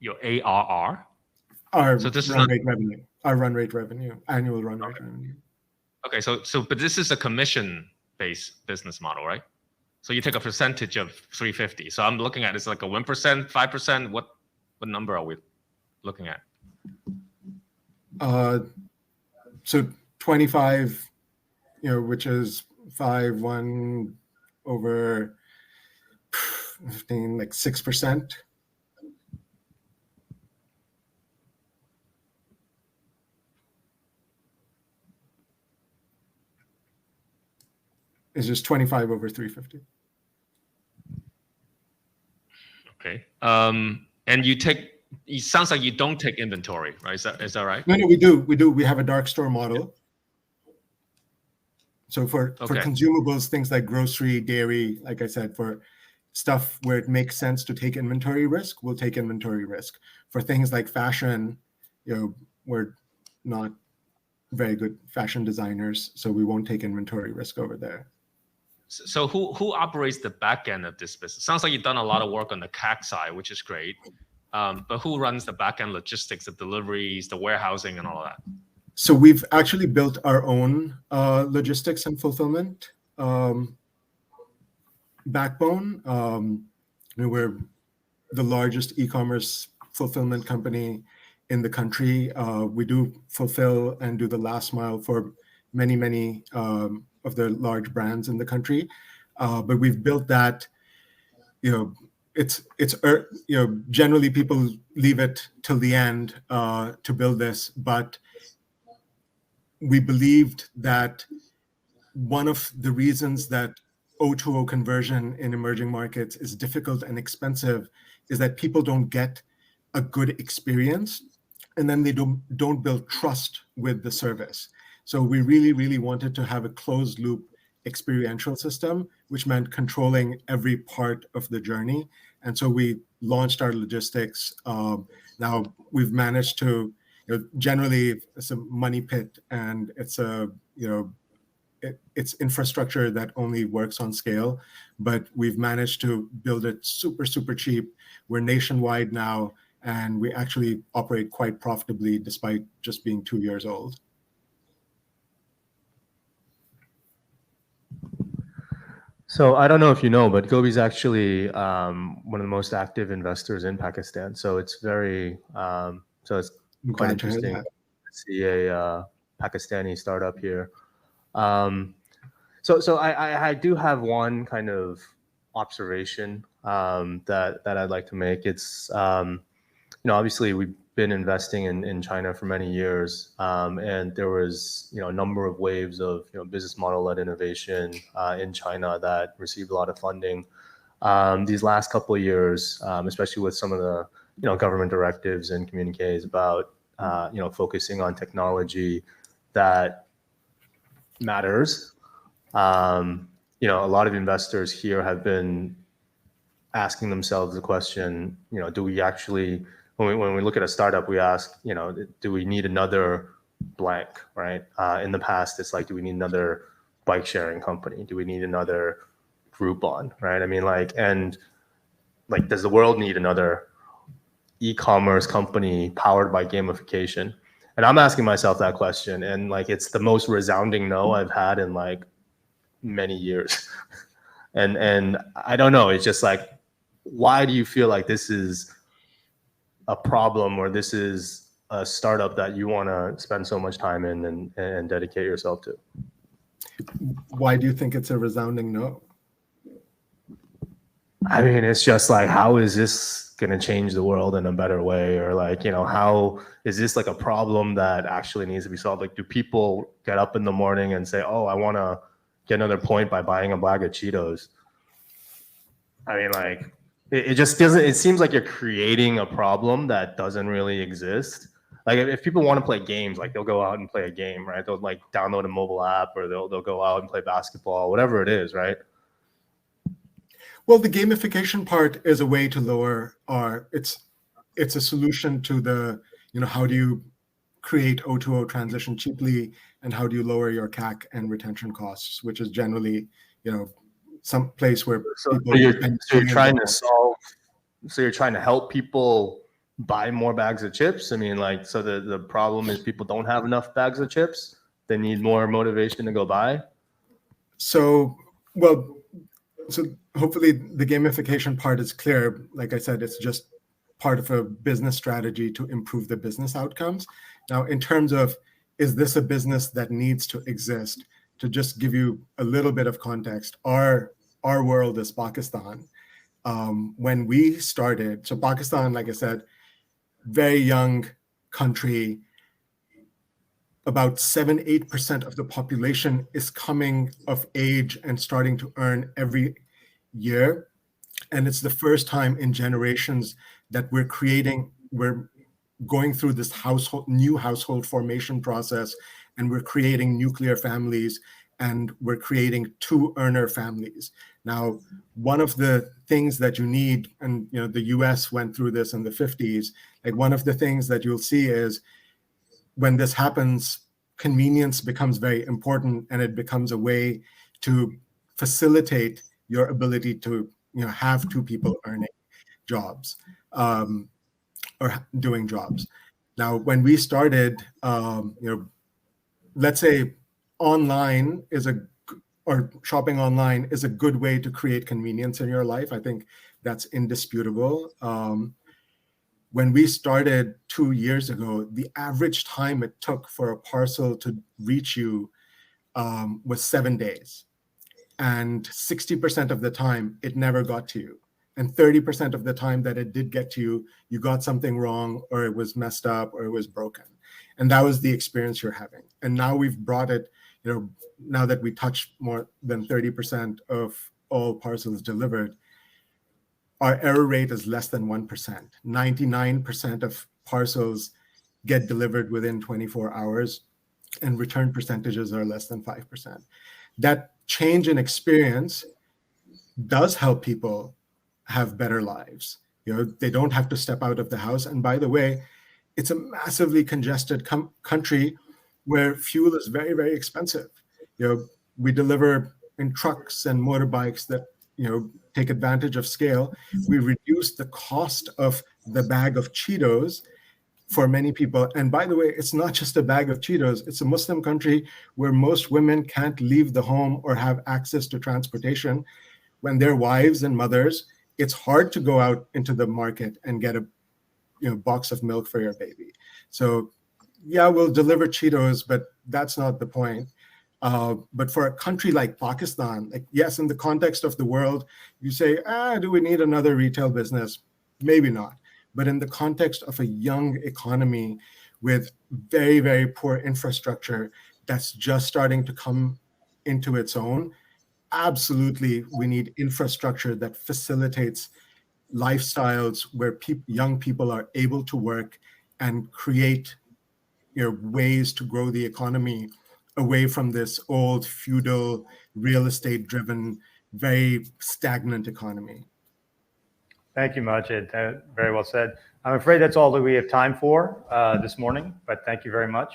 Your ARR? So this is run rate revenue. Our run rate revenue, annual run rate revenue. Okay, but this is a commission-based business model, right? So you take a percentage of 350. So I'm looking at it's like a 1%, 5%. What number are we looking at? So 25, which is 1 over 15, like 6%. It's just 25 over 350. Okay. And it sounds like you don't take inventory, right? Is that right? No, we do. We have a dark store model. So for consumables, things like grocery, dairy, like I said, for stuff where it makes sense to take inventory risk, we'll take inventory risk. For things like fashion, we're not very good fashion designers, so we won't take inventory risk over there. So who operates the back end of this business? Sounds like you've done a lot of work on the CAC side, which is great. But who runs the back end logistics, the deliveries, the warehousing, and all of that? So we've actually built our own logistics and fulfillment backbone. We're the largest e-commerce fulfillment company in the country. We do fulfill and do the last mile for many of the large brands in the country, but we've built that. It's generally people leave it till the end to build this, but we believed that one of the reasons that O2O conversion in emerging markets is difficult and expensive is that people don't get a good experience, and then they don't build trust with the service. So we really wanted to have a closed loop experiential system, which meant controlling every part of the journey. And so we launched our logistics. Now we've managed to, generally it's a money pit, and it's it's infrastructure that only works on scale, but we've managed to build it super cheap. We're nationwide now, and we actually operate quite profitably despite just being 2 years old. So I don't know if you know, but Gobi's actually one of the most active investors in Pakistan. So it's very, it's quite interesting to see a Pakistani startup here. So I do have one kind of observation that I'd like to make. It's obviously we've been investing in China for many years, and there was a number of waves of business model-led innovation in China that received a lot of funding. These last couple of years, especially with some of the government directives and communiques about focusing on technology that matters, a lot of investors here have been asking themselves the question, do we actually, when we look at a startup, we ask, do we need another blank, right? In the past, it's like, do we need another bike sharing company? Do we need another Groupon, right? I mean, does the world need another e-commerce company powered by gamification? And I'm asking myself that question, and it's the most resounding no I've had in many years. and I don't know, it's just why do you feel like this is a problem, or this is a startup that you want to spend so much time in and dedicate yourself to? Why do you think it's a resounding no? I mean, it's just how is this going to change the world in a better way? Or how is this a problem that actually needs to be solved? Do people get up in the morning and say, oh, I want to get another point by buying a bag of Cheetos? I mean, it just doesn't, it seems like you're creating a problem that doesn't really exist. If people want to play games, they'll go out and play a game, right? They'll download a mobile app, or they'll go out and play basketball, whatever it is, right? Well, the gamification part is a way to lower it's a solution to the, how do you create O2O transition cheaply, and how do you lower your CAC and retention costs, which is generally, some place where you're trying to help people buy more bags of chips. I mean, so the problem is people don't have enough bags of chips. They need more motivation to go buy. So hopefully the gamification part is clear. Like I said, it's just part of a business strategy to improve the business outcomes. Now, in terms of, is this a business that needs to exist? To just give you a little bit of context, our world is Pakistan. When we started, so Pakistan, like I said, very young country, about 7-8% of the population is coming of age and starting to earn every year. And it's the first time in generations that we're going through this new household formation process, and we're creating nuclear families, and we're creating 2-earner families. Now, one of the things that you need, and the US went through this in the 50s, one of the things that you'll see is when this happens, convenience becomes very important, and it becomes a way to facilitate your ability to have 2 people earning jobs or doing jobs. Now, when we started, let's say shopping online is a good way to create convenience in your life. I think that's indisputable. When we started 2 years ago, the average time it took for a parcel to reach you was 7 days. And 60% of the time, it never got to you. And 30% of the time that it did get to you, you got something wrong, or it was messed up, or it was broken. And that was the experience you're having. And now we've brought it, now that we touch more than 30% of all parcels delivered, our error rate is less than 1%. 99% of parcels get delivered within 24 hours, and return percentages are less than 5%. That change in experience does help people have better lives. They don't have to step out of the house. And by the way, it's a massively congested country where fuel is very, very expensive. We deliver in trucks and motorbikes that take advantage of scale. We reduce the cost of the bag of Cheetos for many people. And by the way, it's not just a bag of Cheetos. It's a Muslim country where most women can't leave the home or have access to transportation. When they're wives and mothers, it's hard to go out into the market and get a box of milk for your baby. So yeah, we'll deliver Cheetos, but that's not the point. But for a country like Pakistan, yes, in the context of the world, you say, do we need another retail business? Maybe not. But in the context of a young economy with very, very poor infrastructure that's just starting to come into its own, absolutely, we need infrastructure that facilitates lifestyles where young people are able to work and create ways to grow the economy away from this old feudal real estate driven, very stagnant economy. Thank you, Majid. Very well said. I'm afraid that's all that we have time for this morning, but thank you very much.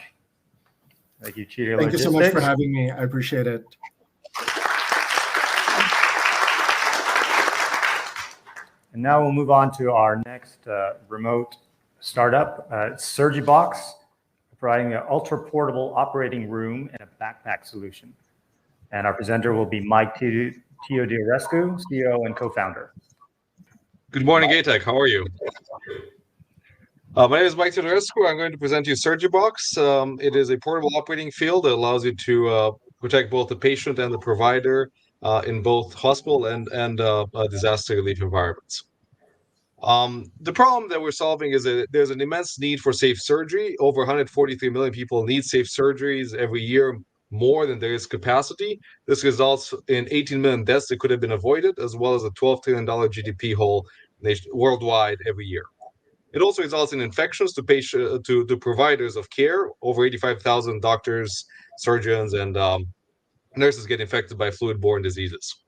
Thank you, Cheetah Thank Logistics. you so much for having me. I appreciate it. And now we'll move on to our next remote startup, SurgiBox, providing an ultra-portable operating room and a backpack solution. And our presenter will be Mike Teodorescu, CEO and co-founder. Good morning, ATEC. How are you? My name is Mike Teodorescu. I'm going to present you SurgiBox. It is a portable operating field that allows you to protect both the patient and the provider in both hospital and disaster relief environments. The problem that we're solving is that there's an immense need for safe surgery. Over 143 million people need safe surgeries every year, more than there is capacity. This results in 18 million deaths that could have been avoided, as well as a $12 trillion GDP hole worldwide every year. It also results in infections to providers of care. Over 85,000 doctors, surgeons, and nurses get infected by fluid-borne diseases.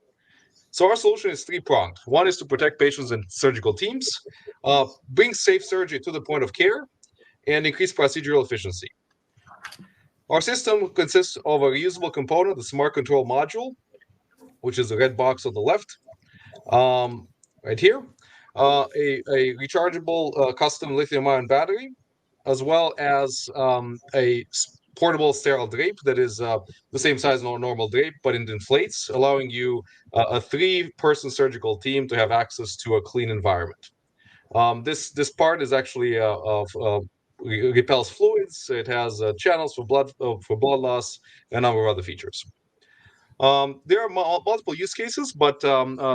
So our solution is three-pronged. One is to protect patients and surgical teams, bring safe surgery to the point of care, and increase procedural efficiency. Our system consists of a reusable component, the Smart Control Module, which is the red box on the left, right here, a rechargeable custom lithium-ion battery, as well as a portable sterile drape that is the same size as a normal drape, but it inflates, allowing you a 3-person surgical team to have access to a clean environment. This part is actually repels fluids. It has channels for blood loss and a number of other features. There are multiple use cases, but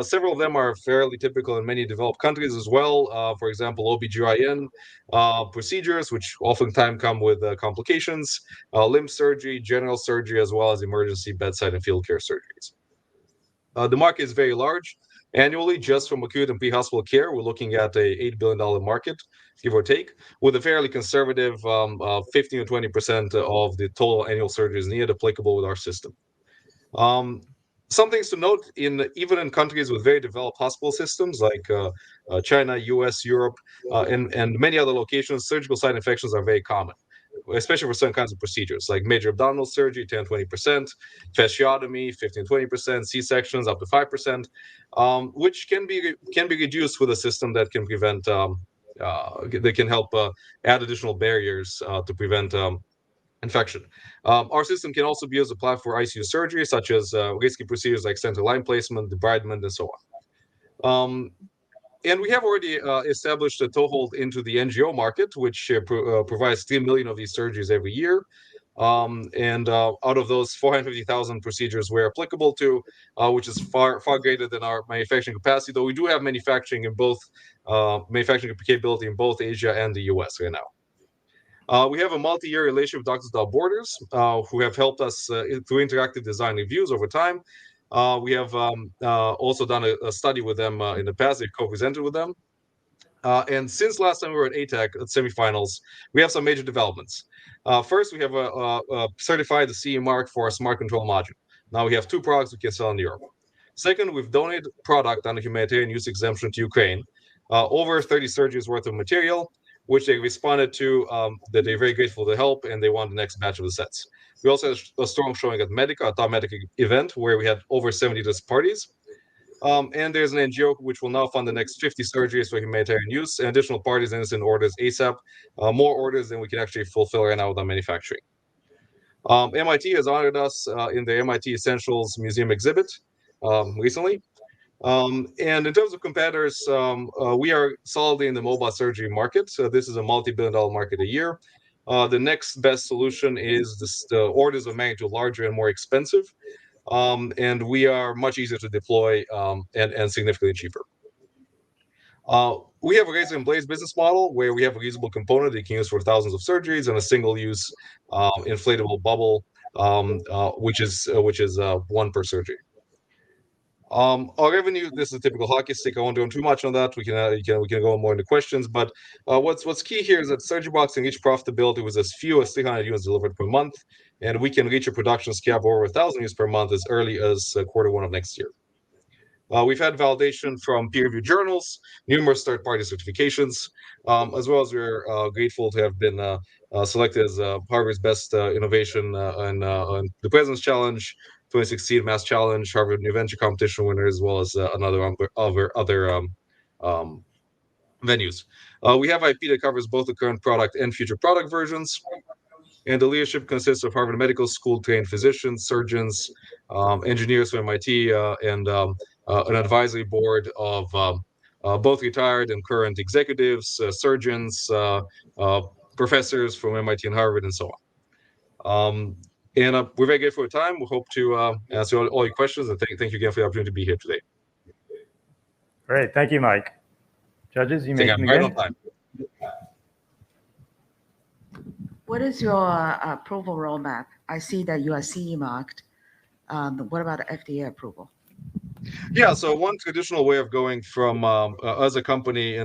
several of them are fairly typical in many developed countries as well. For example, OBGYN procedures, which oftentimes come with complications, limb surgery, general surgery, as well as emergency bedside and field care surgeries. The market is very large. Annually, just from acute and pre-hospital care, we're looking at a $8 billion market, give or take, with a fairly conservative 15 to 20% of the total annual surgeries needed applicable with our system. Some things to note, even in countries with very developed hospital systems like China, US, Europe, and many other locations, surgical site infections are very common, especially for certain kinds of procedures like major abdominal surgery, 10 to 20%, fasciotomy, 15 to 20%, C-sections up to 5%, which can be reduced with a system that can prevent, that can help add additional barriers to prevent infection. Our system can also be used as a platform for ICU surgery, such as risky procedures like central line placement, debridement, and so on. And we have already established a toehold into the NGO market, which provides 3 million of these surgeries every year. And out of those, 450,000 procedures we're applicable to, which is far greater than our manufacturing capacity, though we do have manufacturing capability in both Asia and the US right now. We have a multi-year relationship with Doctors Without Borders, who have helped us through interactive design reviews over time. We have also done a study with them in the past. They co-presented with them. And since last time we were at ATEC at semifinals, we have some major developments. First, we have certified the CE mark for our Smart Control Module. Now we have 2 products we can sell in Europe. Second, we've donated product under humanitarian use exemption to Ukraine, over 30 surgeries worth of material, which they responded to, that they're very grateful to help, and they want the next batch of the sets. We also had a strong showing at Medica, a top medical event, where we had over 70 parties. And there's an NGO which will now fund the next 50 surgeries for humanitarian use, and additional parties and instant orders ASAP, more orders than we can actually fulfill right now with our manufacturing. MIT has honored us in the MIT Essentials Museum exhibit recently. And in terms of competitors, we are solidly in the mobile surgery market. So this is a multi-billion-dollar market a year. The next best solution is the orders of magnitude larger and more expensive. And we are much easier to deploy and significantly cheaper. We have a razor and blades business model where we have a reusable component that you can use for thousands of surgeries and a single-use inflatable bubble, which is 1 per surgery. Our revenue, this is a typical hockey stick. I won't go into too much on that. We can go more into questions. But what's key here is that SurgeryBox can reach profitability with as few as 300 units delivered per month, and we can reach a production scale of over 1,000 units per month as early as Q1 of next year. We've had validation from peer-reviewed journals, numerous third-party certifications, as well as we're grateful to have been selected as Harvard's best innovation and the President's Challenge, 2016 Mass Challenge, Harvard New Venture Competition winner, as well as other venues. We have IP that covers both the current product and future product versions. And the leadership consists of Harvard Medical School trained physicians, surgeons, engineers from MIT, and an advisory board of both retired and current executives, surgeons, professors from MIT and Harvard, and so on. And we're very grateful for your time. We hope to answer all your questions. And thank you again for the opportunity to be here today. Great. Thank you, Mike. Judges, you may I'm begin. right on time. What is your approval roadmap? I see that you are CE marked. What about FDA approval? Yeah, so one traditional way of going from as a company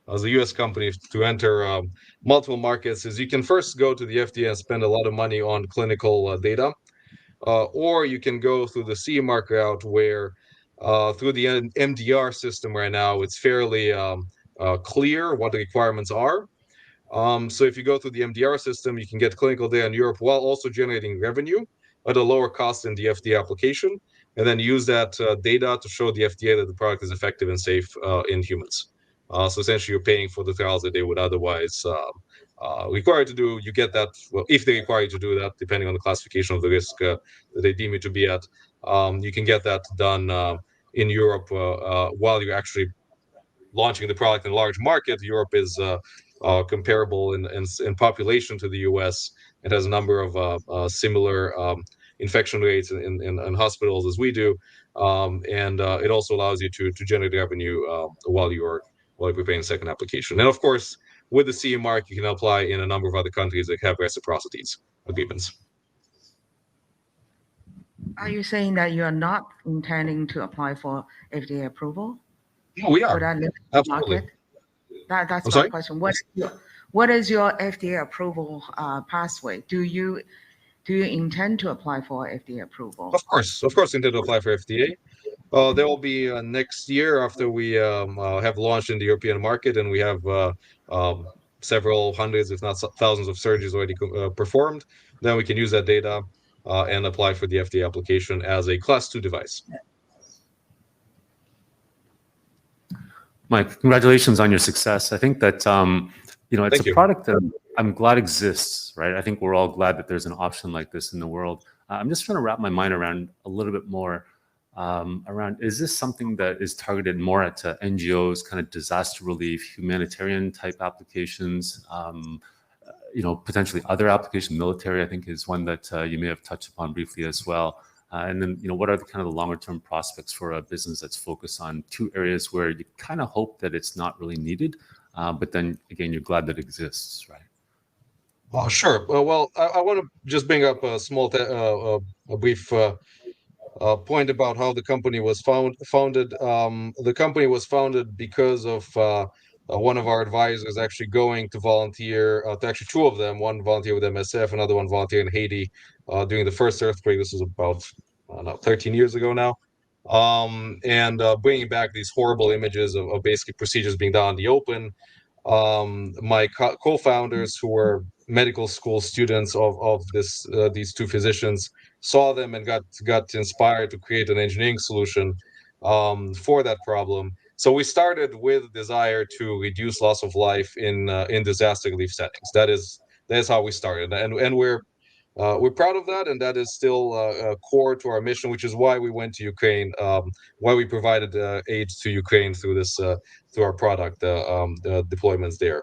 as a U.S. company to enter multiple markets is you can first go to the FDA and spend a lot of money on clinical data, or you can go through the CE mark route where through the MDR system right now, it's fairly clear what the requirements are. So if you go through the MDR system, you can get clinical data in Europe while also generating revenue at a lower cost than the FDA application, and then use that data to show the FDA that the product is effective and safe in humans. So essentially, you're paying for the trials that they would otherwise require you to do. You get that, well, if they require you to do that, depending on the classification of the risk that they deem you to be at. You can get that done in Europe while you're actually launching the product in a large market. Europe is comparable in population to the US. It has a number of similar infection rates in hospitals as we do, and it also allows you to generate revenue while you're preparing a second application. And of course, with the CE mark, you can apply in a number of other countries that have reciprocities agreements. Are you saying that you are not intending to apply for FDA approval? No, we are. For that limited Absolutely. market? That's my sorry? question. What is your FDA approval pathway? Do you intend to apply for FDA approval? Of course, intend to apply for FDA. There will be next year after we have launched in the European market and we have several hundreds, if not thousands, of surgeries already performed. Then we can use that data and apply for the FDA application as a Class 2 device. Mike, congratulations on your success. I think that it's Thank a you. product that I'm glad exists, right? I think we're all glad that there's an option like this in the world. I'm just trying to wrap my mind around a little bit more around, is this something that is targeted more at NGOs, kind of disaster relief, humanitarian type applications, potentially other applications, military, I think is one that you may have touched upon briefly as well. And then, what are the kind of the longer term prospects for a business that's focused on two areas where you kind of hope that it's not really needed, but then again, you're glad that it exists, right? Oh, sure. Well, I want to just bring up a small, a brief point about how the company was founded. The company was founded because of one of our advisors actually going to volunteer, actually two of them, one volunteer with MSF, another one volunteer in Haiti during the first earthquake. This was about 13 years ago now. And bringing back these horrible images of basically procedures being done in the open. My co-founders, who were medical school students of these two physicians, saw them and got inspired to create an engineering solution for that problem. So we started with a desire to reduce loss of life in disaster relief settings. That is how we started, and we're proud of that, and that is still core to our mission, which is why we went to Ukraine, why we provided aid to Ukraine through this through our product deployments there.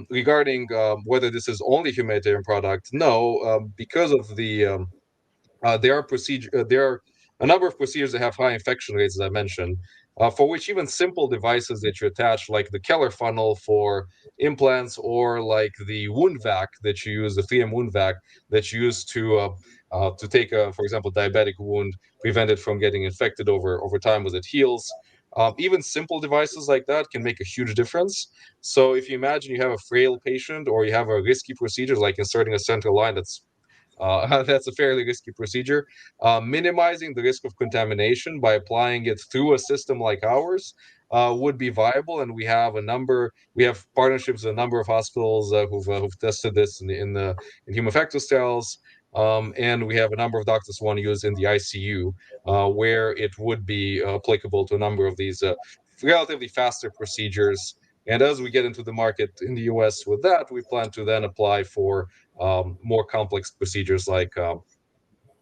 Regarding whether this is only humanitarian product, no, because of the there are a number of procedures that have high infection rates, as I mentioned, for which even simple devices that you attach, like the Keller funnel for implants, or like the wound vac that you use, the 3M wound vac that you use to to take, for example, diabetic wound, prevent it from getting infected over time as it heals. Even simple devices like that can make a huge difference. So if you imagine you have a frail patient or you have a risky procedure like inserting a central line that's that's a fairly risky procedure. Minimizing the risk of contamination by applying it through a system like ours would be viable, and we have partnerships with a number of hospitals who've tested this in human factors trials, and we have a number of doctors who want to use in the ICU, where it would be applicable to a number of these relatively faster procedures. And as we get into the market in the US with that, we plan to then apply for more complex procedures like,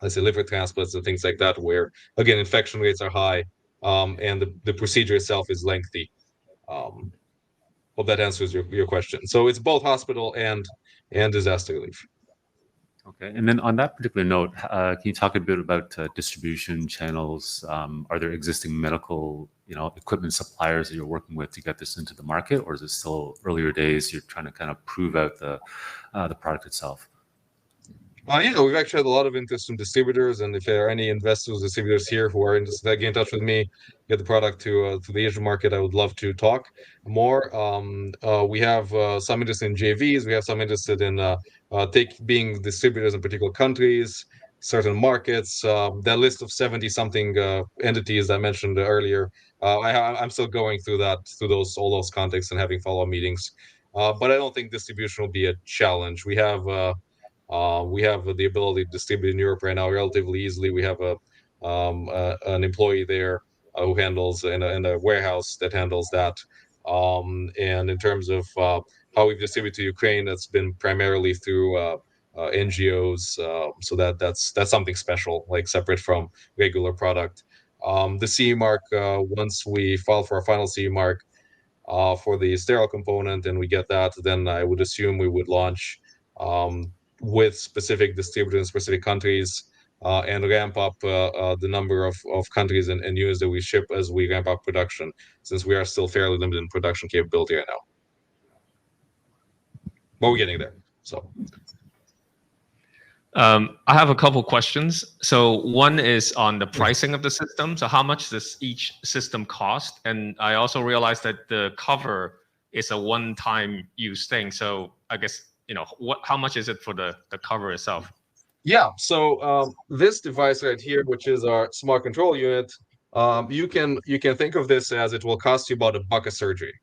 let's say, liver transplants and things like that, where, again, infection rates are high, and the procedure itself is lengthy. Hope that answers your question. So it's both hospital and disaster relief. Okay, and then on that particular note, can you talk a bit about distribution channels? Are there existing medical, equipment suppliers that you're working with to get this into the market, or is it still earlier days? You're trying to kind of prove out the product itself. Yeah, we've actually had a lot of interest from distributors, and if there are any investors, distributors here who are interested, get in touch with me, get the product to the Asian market. I would love to talk more. We have some interest in JVs. We have some interested in being distributors in particular countries, certain markets. That list of 70-something entities I mentioned earlier, I'm still going through all those contexts and having follow-up meetings. But I don't think distribution will be a challenge. We have the ability to distribute in Europe right now relatively easily. We have an employee there who handles in a warehouse that handles that. And in terms of how we've distributed to Ukraine, that's been primarily through NGOs. So that's something special, like separate from regular product. The CE mark, once we file for our final CE mark for the sterile component and we get that, then I would assume we would launch with specific distributors in specific countries, and ramp up the number of countries and units that we ship as we ramp up production, since we are still fairly limited in production capability right now. But we're getting there. So I have a couple questions. So one is on the pricing of the system. So how much does each system cost? And I also realized that the cover is a one-time use thing. So I guess, how much is it for the cover itself? Yeah, so this device right here, which is our smart control unit, you can think of this as it will cost you about $1 a surgery,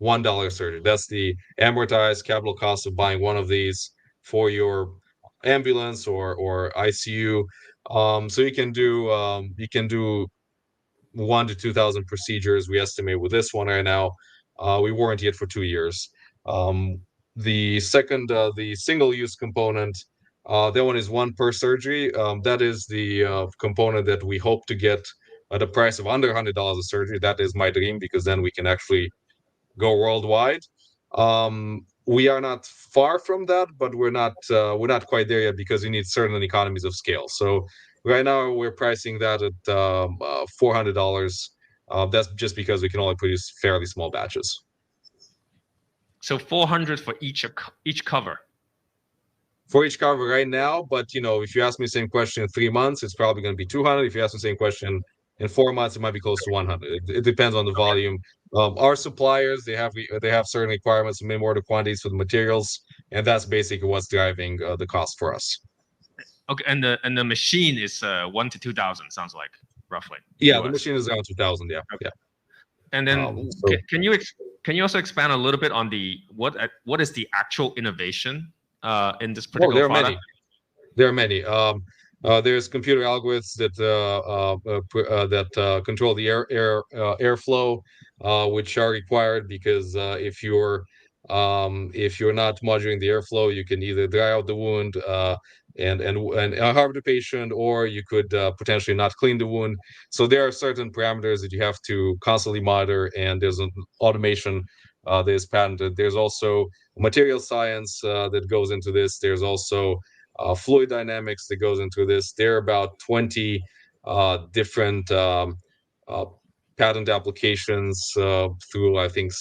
$1 a surgery. That's the amortized capital cost of buying one of these for your ambulance or ICU. So you can do 1,000 to 2,000 procedures, we estimate, with this one right now. We warranty it for 2 years. The second, the single-use component, that one is one per surgery. That is the component that we hope to get at a price of under $100 a surgery. That is my dream, because then we can actually go worldwide. We are not far from that, but we're not quite there yet, because we need certain economies of scale. So right now we're pricing that at $400. That's just because we can only produce fairly small batches. So 400 for each cover. For each cover right now, but if you ask me the same question in 3 months, it's probably going to be 200. If you ask me the same question in 4 months, it might be close to 100. It depends on the volume. Our suppliers, they have certain requirements, minimum order quantities for the materials, and that's basically what's driving the cost for us. Okay, and the machine is 1,000 to 2,000, sounds like, roughly. Yeah, the machine is around 2,000. Yeah, yeah. And then can you also expand a little bit on what is the actual innovation in this particular product? There are many. There's computer algorithms that control the airflow, which are required because if you're not monitoring the airflow, you can either dry out the wound and harm the patient, or you could potentially not clean the wound. So there are certain parameters that you have to constantly monitor, and there's an automation that is patented. There's also material science that goes into this. There's also fluid dynamics that goes into this. There are about 20 different patent applications through, I think,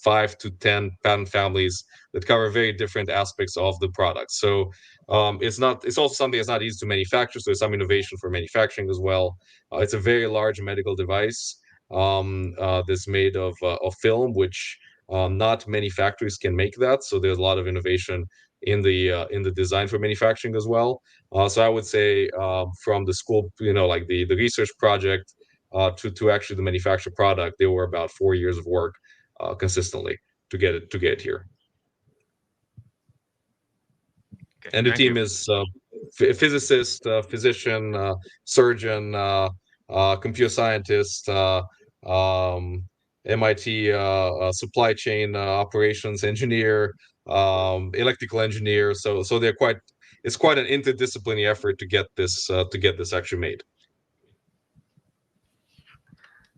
5 to 10 patent families that cover very different aspects of the product. So It's also something that's not easy to manufacture, so there's some innovation for manufacturing as well. It's a very large medical device that's made of film, which not many factories can make that. So there's a lot of innovation in the design for manufacturing as well. So I would say from the school, like the research project to actually the manufactured product, there were about 4 years of work consistently to get it here. Okay, And the thank team you. is physicist, physician, surgeon, computer scientist, MIT supply chain operations engineer, electrical engineer. So it's quite an interdisciplinary effort to get this actually made.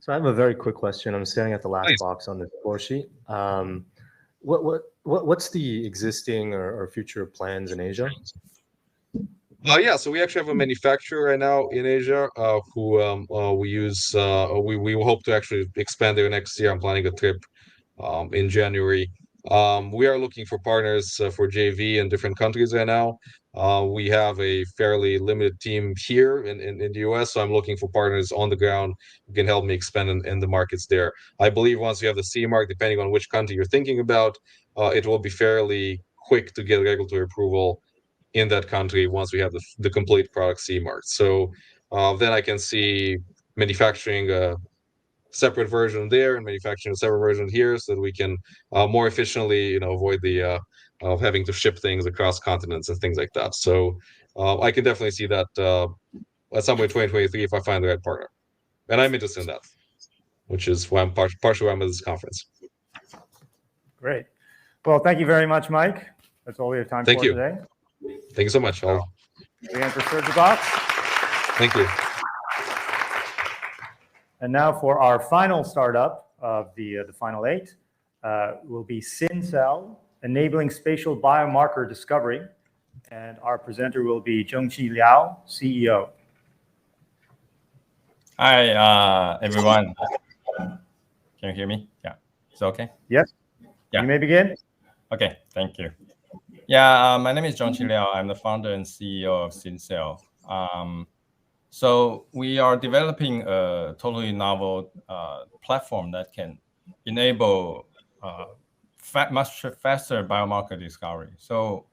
So I have a very quick question. I'm staring at the last Please. box on the score sheet. What's the existing or future plans in Asia? Yeah, so we actually have a manufacturer right now in Asia who we use. We hope to actually expand there next year. I'm planning a trip in January. We are looking for partners for JV in different countries right now. We have a fairly limited team here in the US, so I'm looking for partners on the ground who can help me expand in the markets there. I believe once you have the CE mark, depending on which country you're thinking about, it will be fairly quick to get regulatory approval in that country once we have the complete product CE marked. So then I can see manufacturing a separate version there and manufacturing a separate version here, so that we can more efficiently, avoid the of having to ship things across continents and things like that. So I can definitely see that at some point 2023 if I find the right partner, and I'm interested in that, which is why I'm partially why I'm at this conference. Great. Well, thank you very much, Mike. That's all we have time Thank for you. today. Thank you so much. Again for SurgiBox. Thank you. And now for our final startup of the final 8 will be SynCell, enabling spatial biomarker discovery. And our presenter will be Zhongqi Liao, CEO. Hi, everyone. Can you hear me? Yeah, it's okay? Yes. Yeah. You may begin. Okay, thank you. Yeah, my name is Zhongqi Liao. I'm the founder and CEO of SynCell. So we are developing a totally novel platform that can enable much faster biomarker discovery. So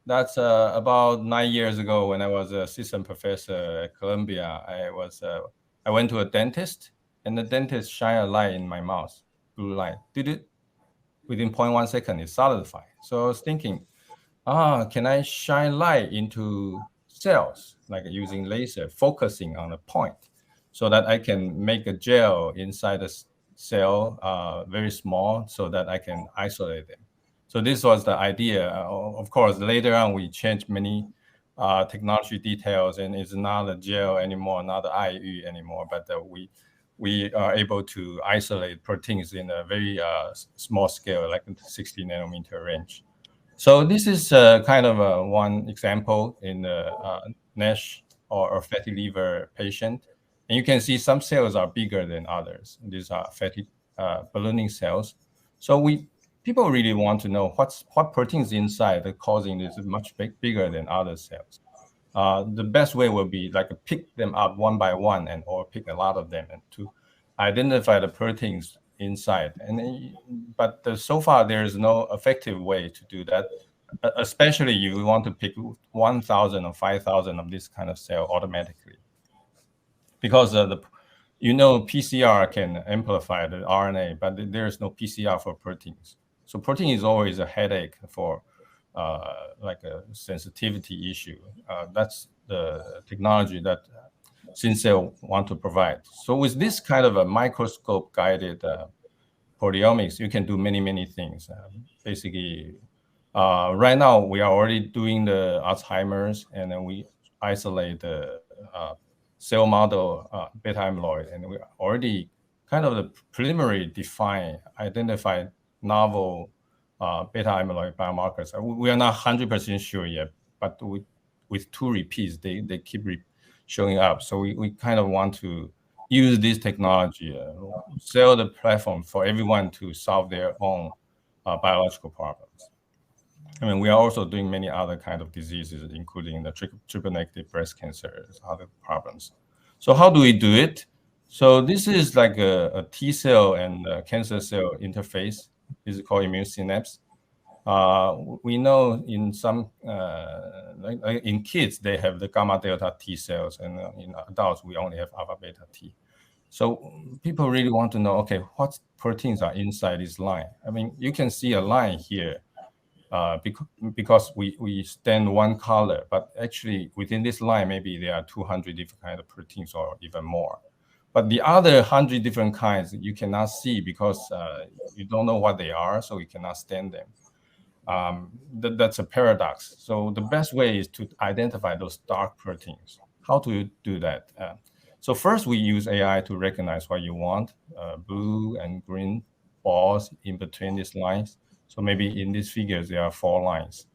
that's about 9 years ago when I was an assistant professor at Columbia. I went to a dentist, and the dentist shined a light in my mouth, blue light. Within 0.1 second, it solidified. So I was thinking, can I shine light into cells, like using laser, focusing on a point, so that I can make a gel inside the cell very small so that I can isolate them. So this was the idea. Of course, later on, we changed many technology details, and it's not a gel anymore, not the IU anymore, but we are able to isolate proteins in a very small scale, like 60 nanometer range. So this is kind of one example in the NASH or fatty liver patient. And you can see some cells are bigger than others. These are fatty ballooning cells. So people really want to know what proteins inside that causing this much bigger than other cells. The best way will be like pick them up one by one or pick a lot of them and to identify the proteins inside. But so far there is no effective way to do that. Especially you want to pick 1,000 or 5,000 of this kind of cell automatically, because PCR can amplify the RNA, but there is no PCR for proteins. So protein is always a headache for like a sensitivity issue. That's the technology that SynCell want to provide. So with this kind of a microscope guided proteomics, you can do many things. Basically, right now we are already doing the Alzheimer's, and then we isolate the cell model beta amyloid, and we already kind of the preliminary identify novel beta amyloid biomarkers. We are not 100% sure yet, but with 2 repeats, they keep showing up. So we kind of want to use this technology, sell the platform for everyone to solve their own biological problems. I mean, we are also doing many other kind of diseases, including the triple negative breast cancer, other problems. So how do we do it? So this is like a T cell and a cancer cell interface. This is called immune synapse. We know in some, like in kids, they have the gamma delta T cells, and in adults, we only have alpha beta T. So people really want to know, okay, what proteins are inside this line? I mean, you can see a line here because we stand one color, but actually within this line, maybe there are 200 different kinds of proteins or even more. But the other 100 different kinds you cannot see because you don't know what they are, so you cannot stand them. That's a paradox. So the best way is to identify those dark proteins. How do you do that? So first we use AI to recognize what you want, blue and green balls in between these lines. So maybe in these figures, there are 4 lines.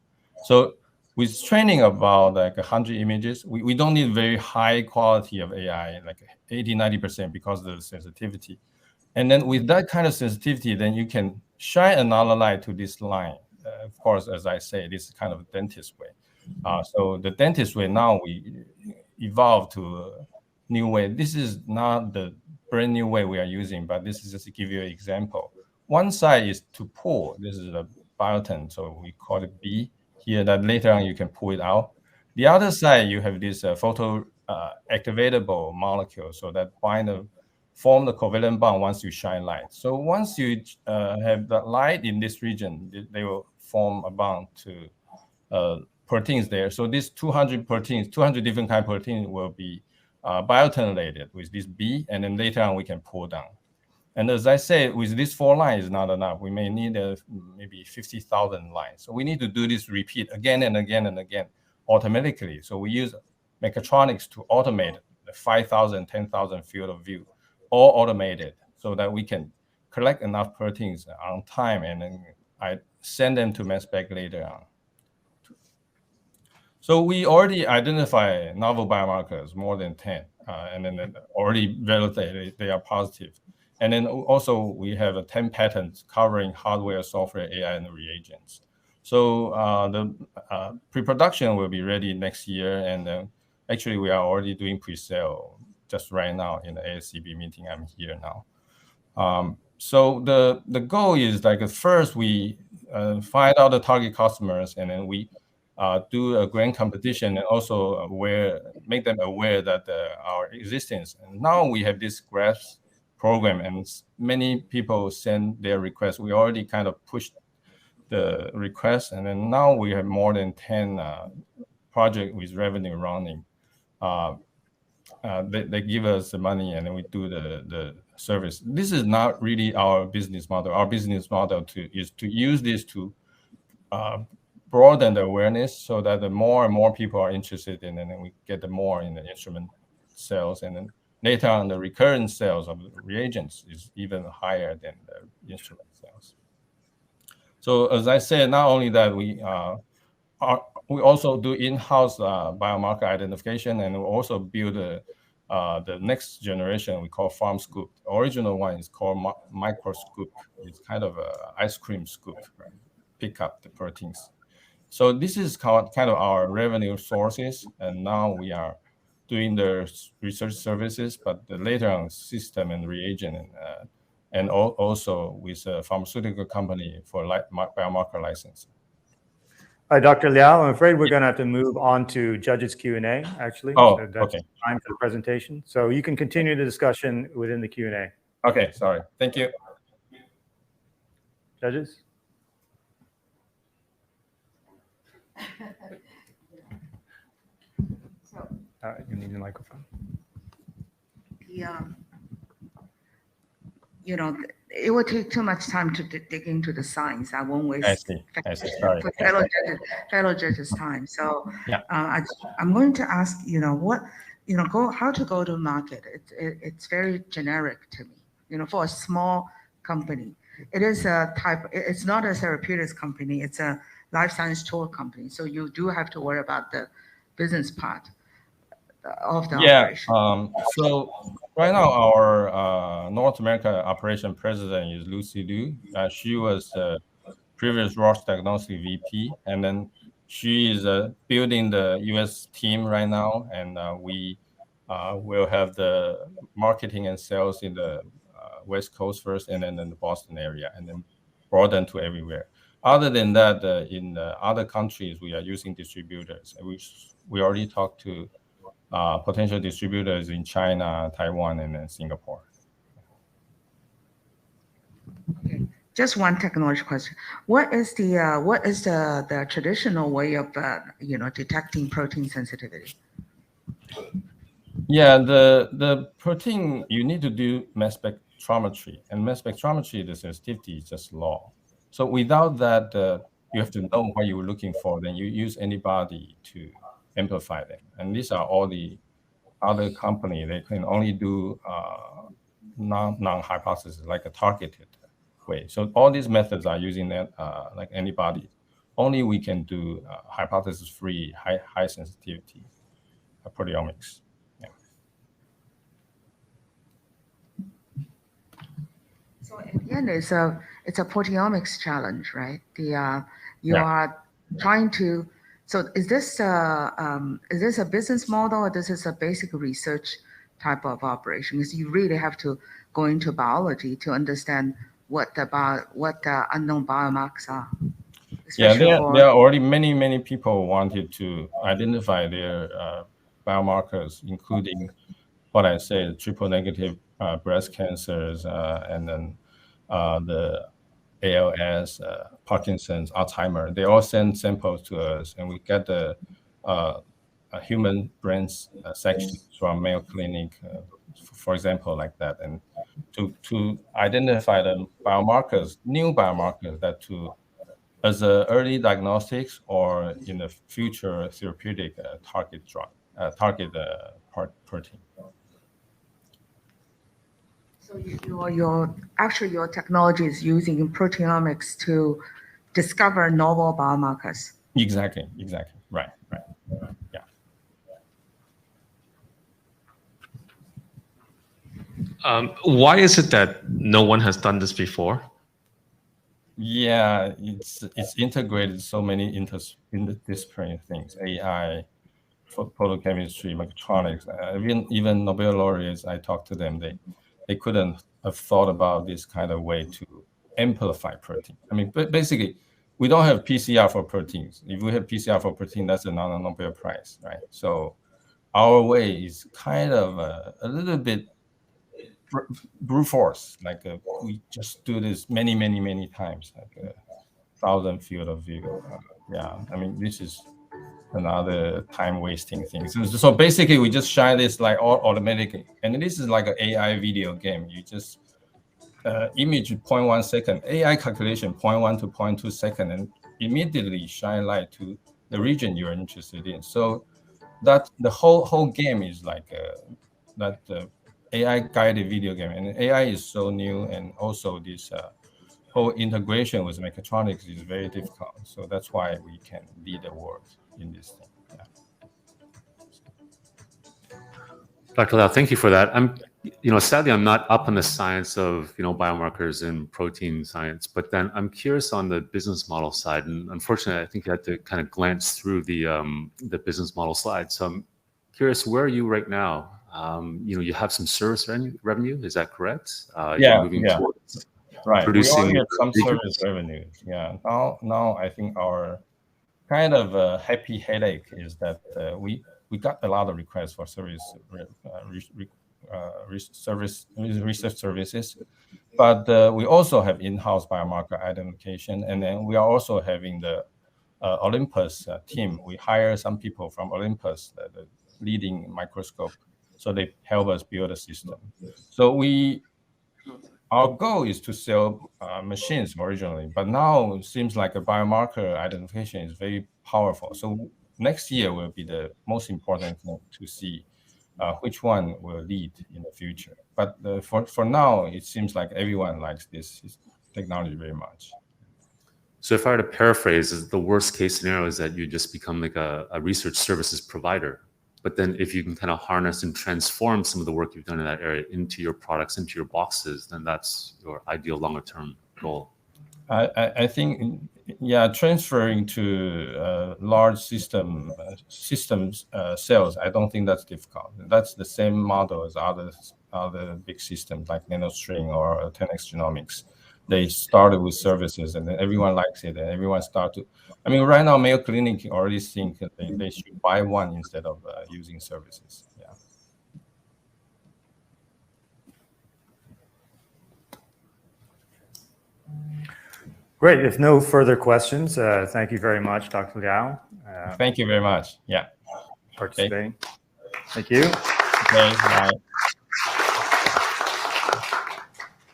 So with training about like 100 images, we don't need very high quality of AI, like 80, 90% because of the sensitivity. And then with that kind of sensitivity, then you can shine another light to this line. Of course, as I say, this is kind of a dentist way. So the dentist way now we evolved to a new way. This is not the brand new way we are using, but this is just to give you an example. One side is to pull. This is a biotin, so we call it B here. That later on you can pull it out. The other side you have this photo activatable molecule, so that form the covalent bond once you shine light. So once you have the light in this region, they will form a bond to proteins there. So these 200 proteins, 200 different kind of proteins will be biotinated with this B, and then later on we can pull down. And as I said, with these 4 lines is not enough. We may need maybe 50,000 lines. So we need to do this repeat again and again and again automatically. So we use mechatronics to automate the 5,000, 10,000 field of view, all automated, so that we can collect enough proteins on time, and then I send them to mass spec later on. So we already identify novel biomarkers, more than 10, and then already validated they are positive. And then also we have 10 patents covering hardware, software, AI, and reagents. So the pre-production will be ready next year, and actually we are already doing pre-sale just right now in the ASCB meeting. I'm here now. So the goal is like first we find out the target customers, and then we do a grant competition, and also make them aware that our existence. And now we have this grants program, and many people send their requests. We already kind of pushed the request, and then now we have more than 10 projects with revenue running. They give us the money, and then we do the service. This is not really our business model. Our business model is to use this to broaden the awareness, so that the more and more people are interested in, and then we get the more in the instrument sales, and then later on the recurrent sales of the reagents is even higher than the instrument sales. So as I said, not only that, we also do in-house biomarker identification, and we also build the next generation we call farm scoop. The original one is called microscoop. It's kind of an ice cream scoop, right? Pick up the proteins. So this is kind of our revenue sources, and now we are doing the research services, but later on system and reagent, and also with a pharmaceutical company for biomarker licensing. All right, Dr. Liao, I'm afraid we're going to have to move on to judges Q&A, actually. Oh, so that's okay. Time for the presentation. So you can continue the discussion within the Q&A. Okay, sorry. Thank you. Judges? All right, you need a microphone. Yeah. You know, it would take too much time to dig into the science. I won't waste Sorry. fellow judges' time. So yeah. I'm going to ask, how to go to market. It's very generic to me. For a small company, it is it's not a therapeutics company. It's a life science tool company. So you do have to worry about the business part of the operation. So right now our North America operation president is Lucy Liu. She was previous Roche Diagnostic VP, and then she is building the US team right now, and we will have the marketing and sales in the West Coast first, and then in the Boston area, and then broaden to everywhere. Other than that, in other countries, we are using distributors. We already talked to potential distributors in China, Taiwan, and then Singapore. Okay. Just one technology question. What is the traditional way of detecting protein sensitivity? Yeah, the protein, you need to do mass spectrometry, and mass spectrometry, the sensitivity is just low. So without that, you have to know what you're looking for. Then you use antibody to amplify them. And these are all the other company. They can only do non-hypothesis, like a targeted way. So all these methods are using that like antibody. Only we can do hypothesis-free, high sensitivity proteomics. So in the end, it's a proteomics challenge, right? You are trying to. So is this a business model, or this is a basic research type of operation? Because you really have to go into biology to understand what the unknown biomarkers are. Yeah, there are already many people wanted to identify their biomarkers, including what I said, triple negative breast cancers, and then the ALS, Parkinson's, Alzheimer. They all send samples to us, and we get the human brains sections from Mayo Clinic, for example, like that, and to identify the biomarkers, new biomarkers that as a early diagnostics or in the future therapeutic target protein. So your technology is using proteomics to discover novel biomarkers. Exactly. Right. Yeah. Why is it that no one has done this before? Yeah, it's integrated so many interdisciplinary things, AI, photochemistry, mechatronics. Even Nobel laureates, I talked to them, they couldn't have thought about this kind of way to amplify protein. I mean, basically, we don't have PCR for proteins. If we have PCR for protein, that's another Nobel Prize, right? So our way is kind of a little bit brute force, like we just do this many times, like 1,000 field of view. Yeah, I mean, this is another time wasting thing. So basically we just shine this like all automatically, and this is like an AI video game. You just image 0.1 second, AI calculation 0.1 to 0.2 second, and immediately shine light to the region you're interested in. So that the whole game is like that AI guided video game, and AI is so new, and also this whole integration with mechatronics is very difficult. So that's why we can lead the world in this thing. Yeah. Dr. Lau, thank you for that. Sadly, I'm not up on the science of, biomarkers and protein science, but then I'm curious on the business model side. And unfortunately, I think you had to kind of glance through the business model slide. So I'm curious, where are you right now? You have some service revenue, is that correct? Yeah. Towards right. Producing we all get some service revenues. Yeah. Now I think our kind of happy headache is that we got a lot of requests for research services, but we also have in-house biomarker identification, and then we are also having the Olympus team. We hire some people from Olympus, the leading microscope, so they help us build a system. So our goal is to sell machines originally, but now it seems like a biomarker identification is very powerful. So next year will be the most important thing to see which one will lead in the future. But for now, it seems like everyone likes this technology very much. So if I were to paraphrase, the worst case scenario is that you just become like a research services provider. But then if you can kind of harness and transform some of the work you've done in that area into your products, into your boxes, then that's your ideal longer term goal. I think yeah, transferring to large systems sales, I don't think that's difficult. That's the same model as other big systems like NanoString or 10x Genomics. They started with services, and then everyone likes it, and everyone start to. I mean, right now Mayo Clinic already think they should buy one instead of using services. Yeah. Great. If no further questions, thank you very much, Dr. Liao. Thank you very much. Yeah. Participating. Okay. Thank you. Okay. Bye.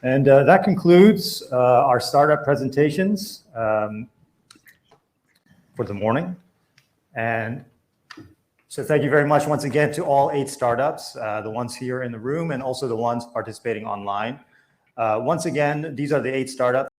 And that concludes our startup presentations for the morning. And so thank you very much once again to all 8 startups, the ones here in the room and also the ones participating online. Once again, these are the 8 startups